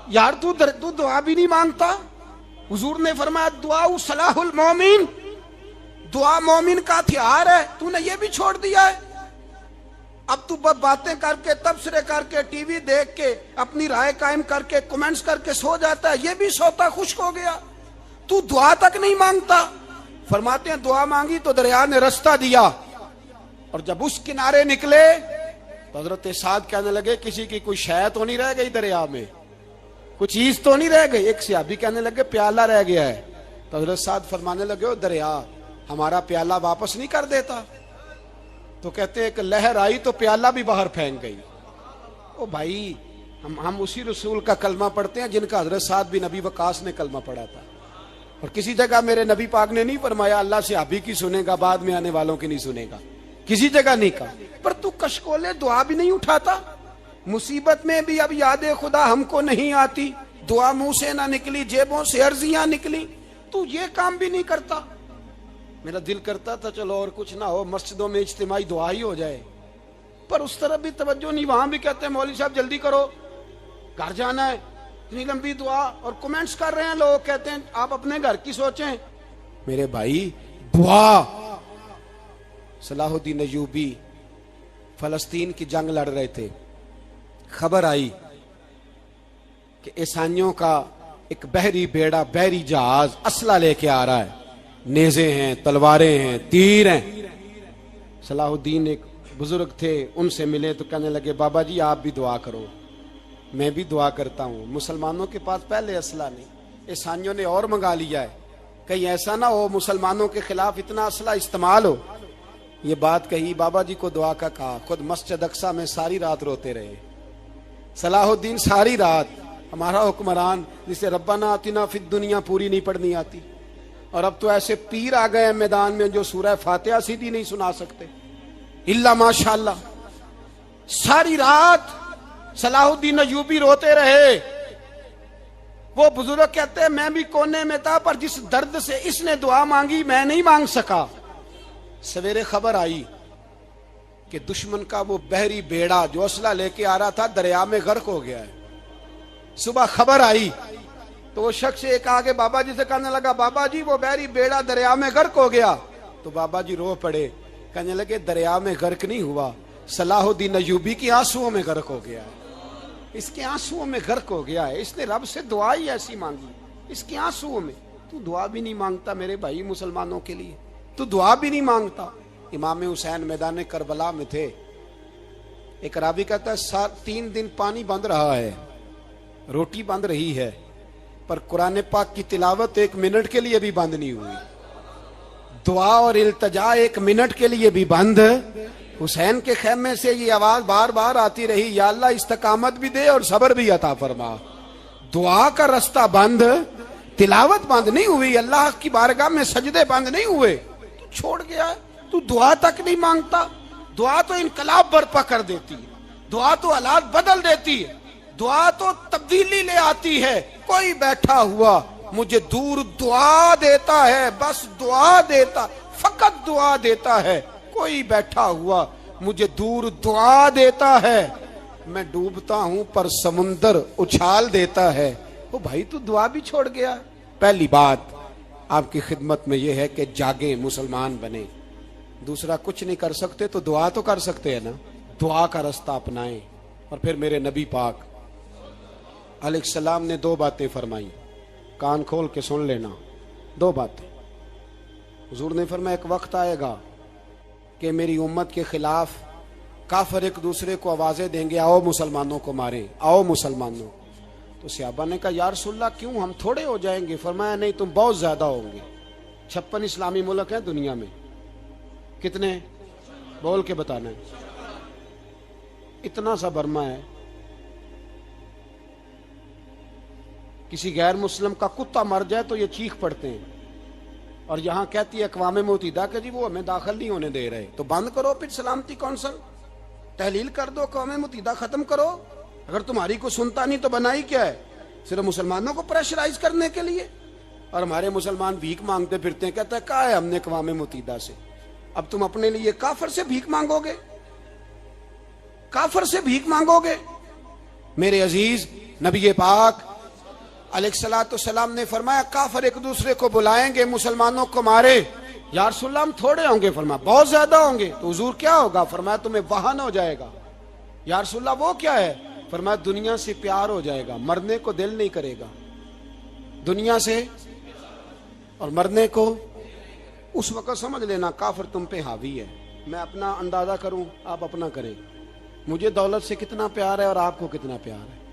یار تو دعا بھی نہیں مانگتا؟ حضور نے فرمایا دعا صلاح المومن، دعا مومن کا ہتھیار ہے، تو نے یہ بھی چھوڑ دیا ہے۔ اب تو باتیں کر کے تبصرے کر کے ٹی وی دیکھ کے اپنی رائے قائم کر کے کمنٹس کر کے سو جاتا ہے، یہ بھی سوتا خشک ہو گیا، تو دعا تک نہیں مانگتا۔ فرماتے ہیں دعا مانگی تو دریا نے رستہ دیا، اور جب اس کنارے نکلے تو حضرت سعد کہنے لگے کسی کی کوئی شے تو نہیں رہ گئی دریا میں، کوئی چیز تو نہیں رہ گئی۔ ایک صحابی کہنے لگے پیالہ رہ گیا ہے، تو حضرت سعد فرمانے لگے او دریا ہمارا پیالہ واپس نہیں کر دیتا؟ تو کہتے ہیں کہ لہر آئی تو پیالہ بھی باہر پھینک گئی۔ او بھائی ہم اسی رسول کا کلمہ پڑھتے ہیں جن کا حضرت سعد بن ابی وقاص نے کلمہ پڑھا تھا، اور کسی جگہ میرے نبی پاک نے نہیں فرمایا اللہ صحابی کی سنے گا بعد میں آنے والوں کی نہیں سنے گا، کسی جگہ نہیں کہا۔ پر تو کشکولے دعا بھی نہیں اٹھاتا، مصیبت میں بھی اب یاد خدا ہم کو نہیں آتی، دعا منہ سے نہ نکلی جیبوں سے عرضیاں نکلی، تو یہ کام بھی نہیں کرتا۔ میرا دل کرتا تھا چلو اور کچھ نہ ہو مسجدوں میں اجتماعی دعا ہی ہو جائے، پر اس طرف بھی توجہ نہیں، وہاں بھی کہتے ہیں مولوی صاحب جلدی کرو گھر جانا ہے، اتنی لمبی دعا، اور کمنٹس کر رہے ہیں لوگ کہتے ہیں آپ اپنے گھر کی سوچیں۔ میرے بھائی دعا، صلاح الدین ایوبی فلسطین کی جنگ لڑ رہے تھے، خبر آئی کہ عیسائیوں کا ایک بحری بیڑا بحری جہاز اسلحہ لے کے آ رہا ہے، نیزے ہیں تلواریں ہیں تیر ہیں۔ صلاح الدین ایک بزرگ تھے، ان سے ملے تو کہنے لگے بابا جی آپ بھی دعا کرو، میں بھی دعا کرتا ہوں، مسلمانوں کے پاس پہلے اسلحہ نہیں، عیسائیوں نے اور منگا لیا ہے، کہیں ایسا نہ ہو مسلمانوں کے خلاف اتنا اسلحہ استعمال ہو۔ یہ بات کہی، بابا جی کو دعا کا کہا، خود مسجد اقصیٰ میں ساری رات روتے رہے صلاح الدین، ساری رات۔ ہمارا حکمران جسے ربنا آتنا فی الدنیا پوری نہیں پڑھنی آتی، اور اب تو ایسے پیر آ گئے ہیں میدان میں جو سورہ فاتحہ سیدھی نہیں سنا سکتے الا ماشاءاللہ۔ ساری رات صلاح الدین ایوبی روتے رہے۔ وہ بزرگ کہتے ہیں میں بھی کونے میں تھا، پر جس درد سے اس نے دعا مانگی میں نہیں مانگ سکا۔ سویرے خبر آئی کہ دشمن کا وہ بحری بیڑا جو اسلحہ لے کے آ رہا تھا دریا میں غرق ہو گیا ہے۔ صبح خبر آئی تو وہ شخص ایک آگے بابا جی سے کہنے لگا بابا جی وہ بحری بیڑا دریا میں غرق ہو گیا، تو بابا جی رو پڑے، کہنے لگے دریا میں غرق نہیں ہوا، صلاح الدین ایوبی کی آنسوؤں میں غرق ہو گیا ہے، اس کے آنسوؤں میں غرق ہو گیا ہے، اس نے رب سے دعا ہی ایسی مانگی اس کے آنسوؤں میں۔ تو دعا بھی نہیں مانگتا میرے بھائی مسلمانوں کے لیے، تو دعا بھی نہیں مانگتا۔ امام حسین میدان کربلا میں تھے، ایک راوی کہتا ہے 3 دن پانی بند رہا ہے، روٹی بند رہی ہے، پر قرآن پاک کی تلاوت 1 منٹ کے لیے بھی بند نہیں ہوئی، دعا اور التجا 1 منٹ کے لیے بھی بند حسین کے خیمے سے یہ آواز بار بار آتی رہی، یا اللہ استقامت بھی دے اور صبر بھی عطا فرما۔ دعا کا رستہ بند، تلاوت بند نہیں ہوئی، اللہ کی بارگاہ میں سجدے بند نہیں ہوئے، تو چھوڑ گیا ہے، تو دعا تک نہیں مانگتا۔ دعا تو انقلاب برپا کر دیتی ہے، دعا تو حالات بدل دیتی ہے، دعا تو تبدیلی لے آتی ہے۔ کوئی بیٹھا ہوا مجھے دور دعا دیتا ہے، بس دعا دیتا، فقط دعا دیتا ہے۔ کوئی بیٹھا ہوا مجھے دور دعا دیتا ہے، میں ڈوبتا ہوں پر سمندر اچھال دیتا ہے۔ وہ بھائی تو دعا بھی چھوڑ گیا۔ پہلی بات آپ کی خدمت میں یہ ہے کہ جاگیں، مسلمان بنیں۔ دوسرا کچھ نہیں کر سکتے تو دعا تو کر سکتے ہیں نا، دعا کا رستہ اپنائیں۔ اور پھر میرے نبی پاک علیہ السلام نے 2 باتیں فرمائی، کان کھول کے سن لینا، 2 باتیں۔ حضور نے فرمایا ایک وقت آئے گا کہ میری امت کے خلاف کافر ایک دوسرے کو آوازیں دیں گے، آؤ مسلمانوں کو ماریں، آؤ مسلمانوں۔ تو صحابہ نے کہا یا رسول اللہ کیوں، ہم تھوڑے ہو جائیں گے؟ فرمایا نہیں، تم بہت زیادہ ہوں گے۔ 56 اسلامی ملک ہیں دنیا میں، کتنے بول کے بتانا ہے؟ اتنا سا برما ہے، کسی غیر مسلم کا کتا مر جائے تو یہ چیخ پڑتے ہیں، اور یہاں کہتی ہے اقوام متحدہ کہ جی وہ ہمیں داخل نہیں ہونے دے رہے۔ تو بند کرو پھر سلامتی کونسل، تحلیل کر دو، اقوام متحدہ ختم کرو۔ اگر تمہاری کو سنتا نہیں تو بنائی کیا ہے؟ صرف مسلمانوں کو پریشرائز کرنے کے لیے۔ اور ہمارے مسلمان بھیک مانگتے پھرتے ہیں، کہتا ہے کہا ہے ہم نے اقوام متحدہ سے۔ اب تم اپنے لیے کافر سے بھیک مانگو گے، کافر سے بھیک مانگو گے؟ میرے عزیز نبی پاک علیہ الصلوۃ والسلام نے فرمایا کافر ایک دوسرے کو بلائیں گے مسلمانوں کو مارے۔ یا رسول اللہ ہم تھوڑے ہوں گے، فرمایا بہت زیادہ ہوں گے۔ تو حضور کیا ہوگا؟ فرمایا تمہیں وہن ہو جائے گا۔ یا رسول اللہ وہ کیا ہے؟ فرمایا دنیا سے پیار ہو جائے گا، مرنے کو دل نہیں کرے گا، دنیا سے اور مرنے کو۔ اس وقت سمجھ لینا کافر تم پہ حاوی ہے۔ میں اپنا اندازہ کروں، آپ اپنا کریں، مجھے دولت سے کتنا پیار ہے اور آپ کو کتنا پیار ہے۔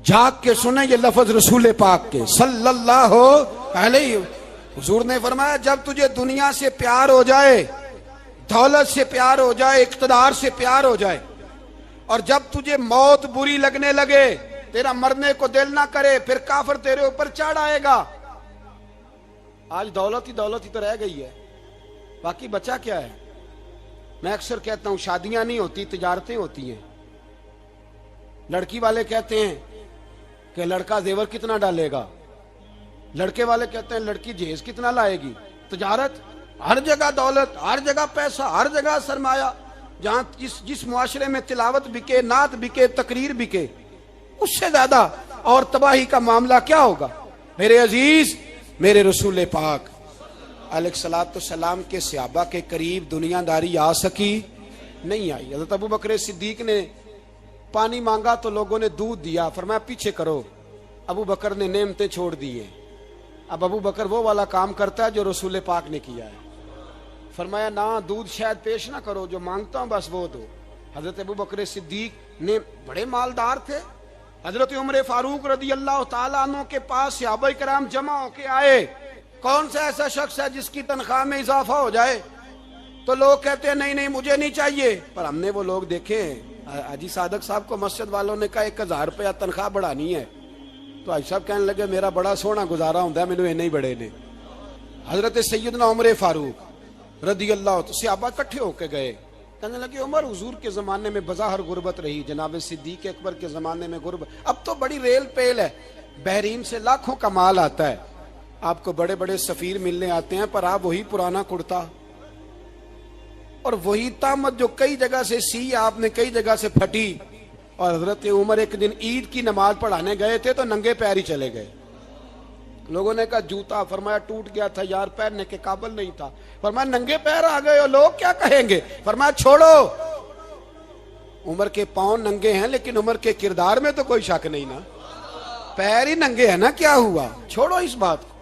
جاگ کے سنیں یہ لفظ رسول پاک کے صلی اللہ علیہ۔ حضور نے فرمایا جب تجھے دنیا سے پیار ہو جائے، دولت سے پیار ہو جائے، اقتدار سے پیار ہو جائے، اور جب تجھے موت بری لگنے لگے، تیرا مرنے کو دل نہ کرے، پھر کافر تیرے اوپر چڑھ آئے گا۔ آج دولت ہی تو رہ گئی ہے، باقی بچا کیا ہے؟ میں اکثر کہتا ہوں شادیاں نہیں ہوتی، تجارتیں ہوتی ہیں۔ لڑکی والے کہتے ہیں کہ لڑکا زیور کتنا ڈالے گا، لڑکے والے کہتے ہیں لڑکی جہیز کتنا لائے گی۔ تجارت، ہر جگہ دولت، ہر جگہ پیسہ، ہر جگہ سرمایہ۔ جہاں جس معاشرے میں تلاوت بکے، نعت بکے، تقریر بکے، اس سے زیادہ اور تباہی کا معاملہ کیا ہوگا؟ میرے عزیز، میرے رسول پاک علیہ الصلوۃ والسلام کے صحابہ کے قریب دنیا داری آ سکی نہیں آئی۔ حضرت ابو بکر صدیق نے پانی مانگا تو لوگوں نے دودھ دیا، فرمایا پیچھے کرو۔ ابو بکر نے نعمتیں چھوڑ دی ہیں۔ اب ابو بکر وہ والا کام کرتا ہے جو رسول پاک نے کیا ہے۔ فرمایا نہ دودھ شاید پیش نہ کرو، جو مانگتا ہوں بس وہ دو۔ حضرت ابو بکر صدیق نے بڑے مالدار تھے۔ حضرت عمر فاروق رضی اللہ تعالیٰ عنہ کے پاس صحابہ کرام جمع ہو کے آئے، کون سا ایسا شخص ہے جس کی تنخواہ میں اضافہ ہو جائے؟ تو لوگ کہتے ہیں نہیں مجھے نہیں چاہیے۔ پر ہم نے وہ لوگ دیکھے ہیں، حاجی صادق صاحب کو مسجد والوں نے کہا 1000 روپیہ تنخواہ بڑھانی ہے، تو حاجی صاحب کہنے لگے میرا بڑا سونا گزارا ہوتا ہے، مینوں نہیں بڑے نے۔ حضرت سیدنا عمر فاروق رضی اللہ عنہ صحابہ اکٹھے ہو کے گئے، کہنے لگے عمر حضور کے زمانے میں بظاہر غربت رہی، جناب صدیق اکبر کے زمانے میں غربت، اب تو بڑی ریل پیل ہے، بحرین سے لاکھوں کا مال آتا ہے، آپ کو بڑے بڑے سفیر ملنے آتے ہیں، پر آپ وہی پرانا کرتا اور وہی تامت جو کئی جگہ سے سی آپ نے کئی جگہ سے پھٹی۔ اور حضرت عمر ایک دن عید کی نماز پڑھانے گئے تھے تو ننگے پیر ہی چلے گئے۔ لوگوں نے کہا جوتا، فرمایا ٹوٹ گیا تھا یار، پہننے کے قابل نہیں تھا۔ فرمایا ننگے پیر آ گئے ہو، لوگ کیا کہیں گے؟ فرمایا چھوڑو، عمر کے پاؤں ننگے ہیں لیکن عمر کے کردار میں تو کوئی شک نہیں نا، پیر ہی ننگے ہیں نا، کیا ہوا؟ چھوڑو اس بات کو،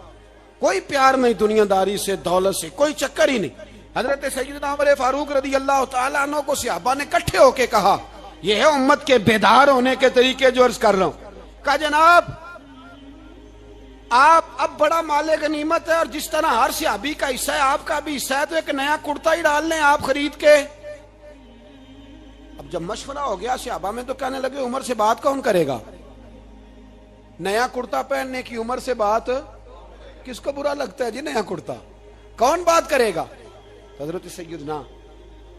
کوئی پیار نہیں دنیا داری سے، دولت سے، کوئی چکر ہی نہیں۔ حضرت سیدنا عمر فاروق رضی اللہ تعالیٰ عنہ کو صحابہ نے اکٹھے ہو کے کہا، یہ ہے امت کے بیدار ہونے کے طریقے جو عرض کر رہا ہوں۔ کہا جناب آپ اب بڑا مال غنیمت ہے اور جس طرح ہر صحابی کا حصہ ہے آپ کا بھی حصہ ہے، تو ایک نیا کرتا ہی ڈال لیں آپ خرید کے۔ اب جب مشورہ ہو گیا صحابہ میں تو کہنے لگے عمر سے بات کون کرے گا؟ نیا کرتا پہننے کی عمر سے بات کس کو برا لگتا ہے جی؟ نیا کرتا کون بات کرے گا؟ حضرت سیدنا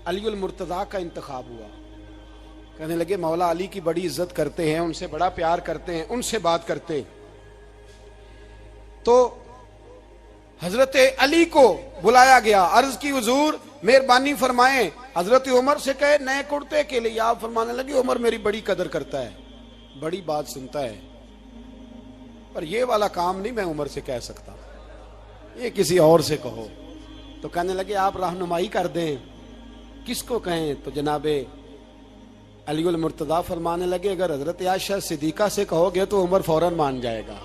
علی المرتضیٰ کا انتخاب ہوا۔ کہنے لگے مولا علی کی بڑی عزت کرتے ہیں، ان سے بڑا پیار کرتے ہیں، ان سے بات کرتے۔ تو حضرت علی کو بلایا گیا، عرض کی حضور مہربانی فرمائیں حضرت عمر سے کہے نئے کرتے کے لیے۔ آپ فرمانے لگے عمر میری بڑی قدر کرتا ہے، بڑی بات سنتا ہے، پر یہ والا کام نہیں میں عمر سے کہہ سکتا، یہ کسی اور سے کہو۔ تو کہنے لگے آپ رہنمائی کر دیں کس کو کہیں؟ تو جناب علی المرتضیٰ فرمانے لگے اگر حضرت عائشہ صدیقہ سے کہو گے تو عمر فوراً مان جائے گا،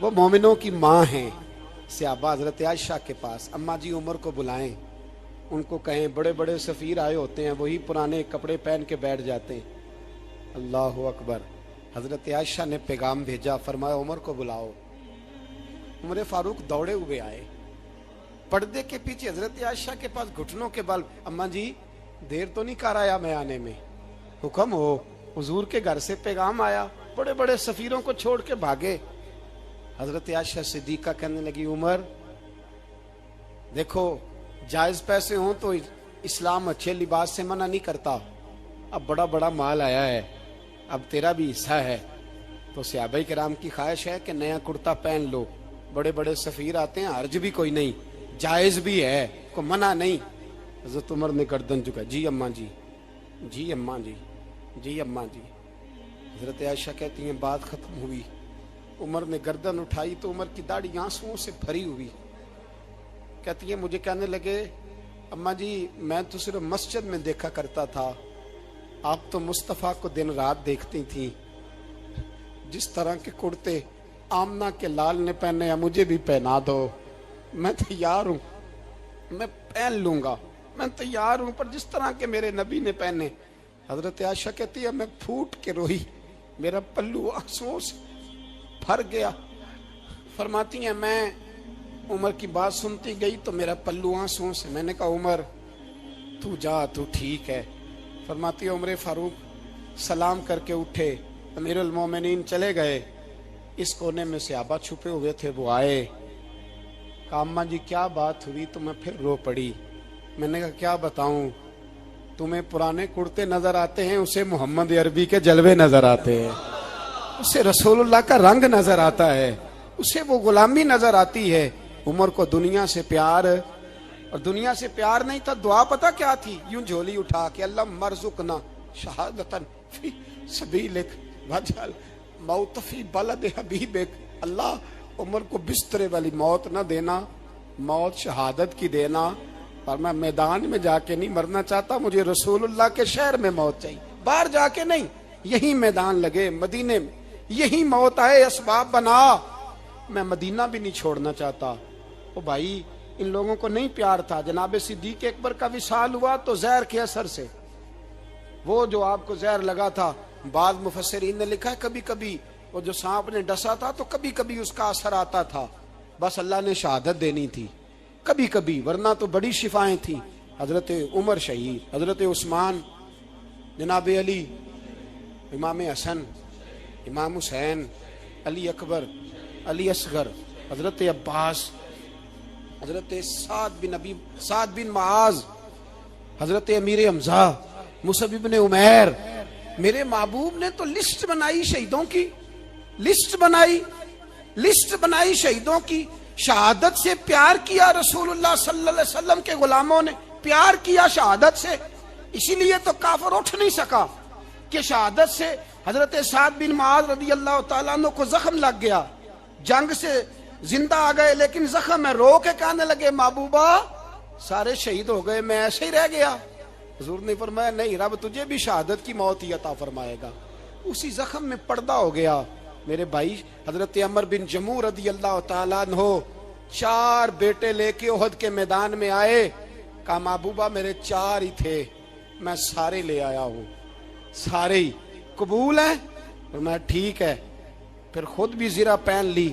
وہ مومنوں کی ماں ہیں۔ صحابہ حضرت عائشہ کے پاس، اماں جی عمر کو بلائیں، ان کو کہیں بڑے بڑے سفیر آئے ہوتے ہیں، وہی پرانے کپڑے پہن کے بیٹھ جاتے ہیں۔ اللہ اکبر۔ حضرت عائشہ نے پیغام بھیجا، فرمایا عمر کو بلاؤ۔ عمر فاروق دوڑے ہوئے آئے، پردے کے پیچھے حضرت عائشہ کے پاس گھٹنوں کے بل، اماں جی دیر تو نہیں کر آیا میں آنے میں؟ حکم ہو، حضور کے گھر سے پیغام آیا، بڑے بڑے سفیروں کو چھوڑ کے بھاگے۔ حضرت عائشہ صدیقہ کہنے لگی عمر دیکھو جائز پیسے ہوں تو اسلام اچھے لباس سے منع نہیں کرتا، اب بڑا بڑا مال آیا ہے، اب تیرا بھی حصہ ہے، تو صحابہ کرام کی خواہش ہے کہ نیا کرتا پہن لو، بڑے بڑے سفیر آتے ہیں، حرج بھی کوئی نہیں، جائز بھی ہے، کو منع نہیں۔ حضرت عمر نے گردن جھکا، جی اماں جی، جی اماں جی، جی اماں جی۔ حضرت عائشہ کہتی ہیں بات ختم ہوئی، عمر نے گردن اٹھائی تو عمر کی داڑھی آنسوؤں سے بھری ہوئی۔ کہتی ہیں مجھے کہنے لگے اماں جی میں تو صرف مسجد میں دیکھا کرتا تھا، آپ تو مصطفیٰ کو دن رات دیکھتی تھیں، جس طرح کے کرتے آمنہ کے لال نے پہنے ہیں مجھے بھی پہنا دو، میں تیار ہوں، میں پہن لوں گا، میں تیار ہوں، پر جس طرح کے میرے نبی نے پہنے۔ حضرت عائشہ کہتی ہے میں پھوٹ کے روئی، میرا پلو آنسوؤں سے بھر گیا۔ فرماتی ہیں میں عمر کی بات سنتی گئی تو میرا پلو آنسوؤں سے، میں نے کہا عمر تو جا، تو ٹھیک ہے۔ فرماتی ہے عمر فاروق سلام کر کے اٹھے، امیر المومنین چلے گئے، اس کونے میں صحابہ چھپے ہوئے تھے، وہ آئے، کہا اماں جی کیا بات ہوئی؟ تو میں پھر رو پڑی۔ میں نے کہا کیا بتاؤں، تمہیں پرانے کرتے نظر آتے ہیں، اسے محمد عربی کے جلوے نظر آتے ہیں، اسے رسول اللہ کا رنگ نظر آتا ہے، اسے وہ غلامی نظر آتی ہے۔ عمر کو دنیا سے پیار، اور دنیا سے پیار نہیں تھا، دعا پتہ کیا تھی؟ یوں جھولی اٹھا کے اللہ مرزقنا شہادتن فی سبیلک وجعل موت فی بلد حبیبک، اللہ عمر کو بسترے والی موت نہ دینا، موت شہادت کی دینا، پر میں میدان میں جا کے نہیں مرنا چاہتا، مجھے رسول اللہ کے شہر میں موت چاہیے، باہر جا کے نہیں، یہی میدان لگے مدینے میں، یہی موت آئے، اسباب بنا، میں مدینہ بھی نہیں چھوڑنا چاہتا۔ او بھائی ان لوگوں کو نہیں پیار تھا۔ جناب صدیق اکبر کا وصال ہوا تو زہر کے اثر سے، وہ جو آپ کو زہر لگا تھا، بعض مفسرین نے لکھا ہے کبھی کبھی وہ جو سانپ نے ڈسا تھا تو کبھی کبھی اس کا اثر آتا تھا، بس اللہ نے شہادت دینی تھی کبھی کبھی، ورنہ تو بڑی شفائیں تھیں۔ حضرت عمر شہید، حضرت عثمان، جناب علی، امام حسن، امام حسین، علی اکبر، علی اصغر، حضرت عباس، حضرت سعد بن معاذ، حضرت امیر حمزہ، مصعب بن عمیر۔ میرے محبوب نے تو لسٹ بنائی شہیدوں کی، لسٹ بنائی شہیدوں کی، شہادت سے پیار کیا رسول اللہ صلی اللہ علیہ وسلم کے غلاموں نے، پیار کیا شہادت سے، اسی لیے تو کافر اٹھ نہیں سکا کہ شہادت سے حضرت سعد بن معاذ رضی اللہ تعالیٰ عنہ کو زخم لگ گیا، جنگ سے زندہ آ گئے لیکن زخم ہے، رو کے کہنے لگے محبوبہ سارے شہید ہو گئے میں ایسے ہی رہ گیا۔ حضور نے فرمایا نہیں، رب تجھے بھی شہادت کی موت ہی عطا فرمائے گا۔ اسی زخم میں پردہ ہو گیا۔ میرے بھائی حضرت عمر بن جموح رضی اللہ تعالیٰ عنہ 4 بیٹے لے کے احد کے میدان میں آئے، کہا محبوبہ میرے 4 ہی تھے، میں سارے لے آیا ہوں، سارے ہی قبول ہیں؟ فرمایا ٹھیک ہے، پھر خود بھی زرہ پہن لی،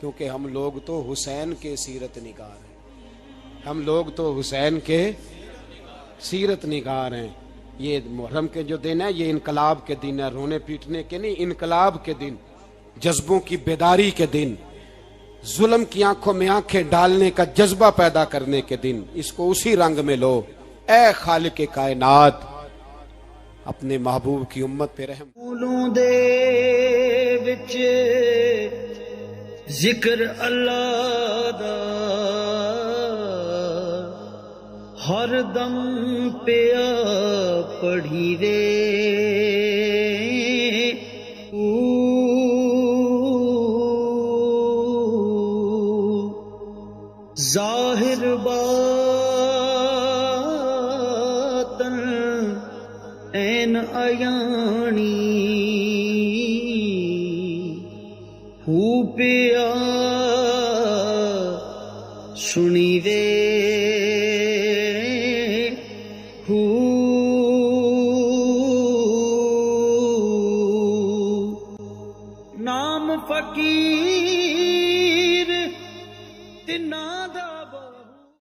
کیونکہ ہم لوگ تو حسین کے سیرت نگار ہیں، ہم لوگ تو حسین کے سیرت نگار ہیں۔ یہ محرم کے جو دن ہے یہ انقلاب کے دن ہے، رونے پیٹنے کے نہیں، انقلاب کے دن، جذبوں کی بیداری کے دن، ظلم کی آنکھوں میں آنکھیں ڈالنے کا جذبہ پیدا کرنے کے دن۔ اس کو اسی رنگ میں لو۔ اے خالق کائنات، اپنے محبوب کی امت پہ رحم۔ پھولوں دے وچ ذکر اللہ دا ہر دم پیا پڑھی وے، ظاہر باطن این ایانی ہو پیا سنی وے، نام فقیر تے نام دا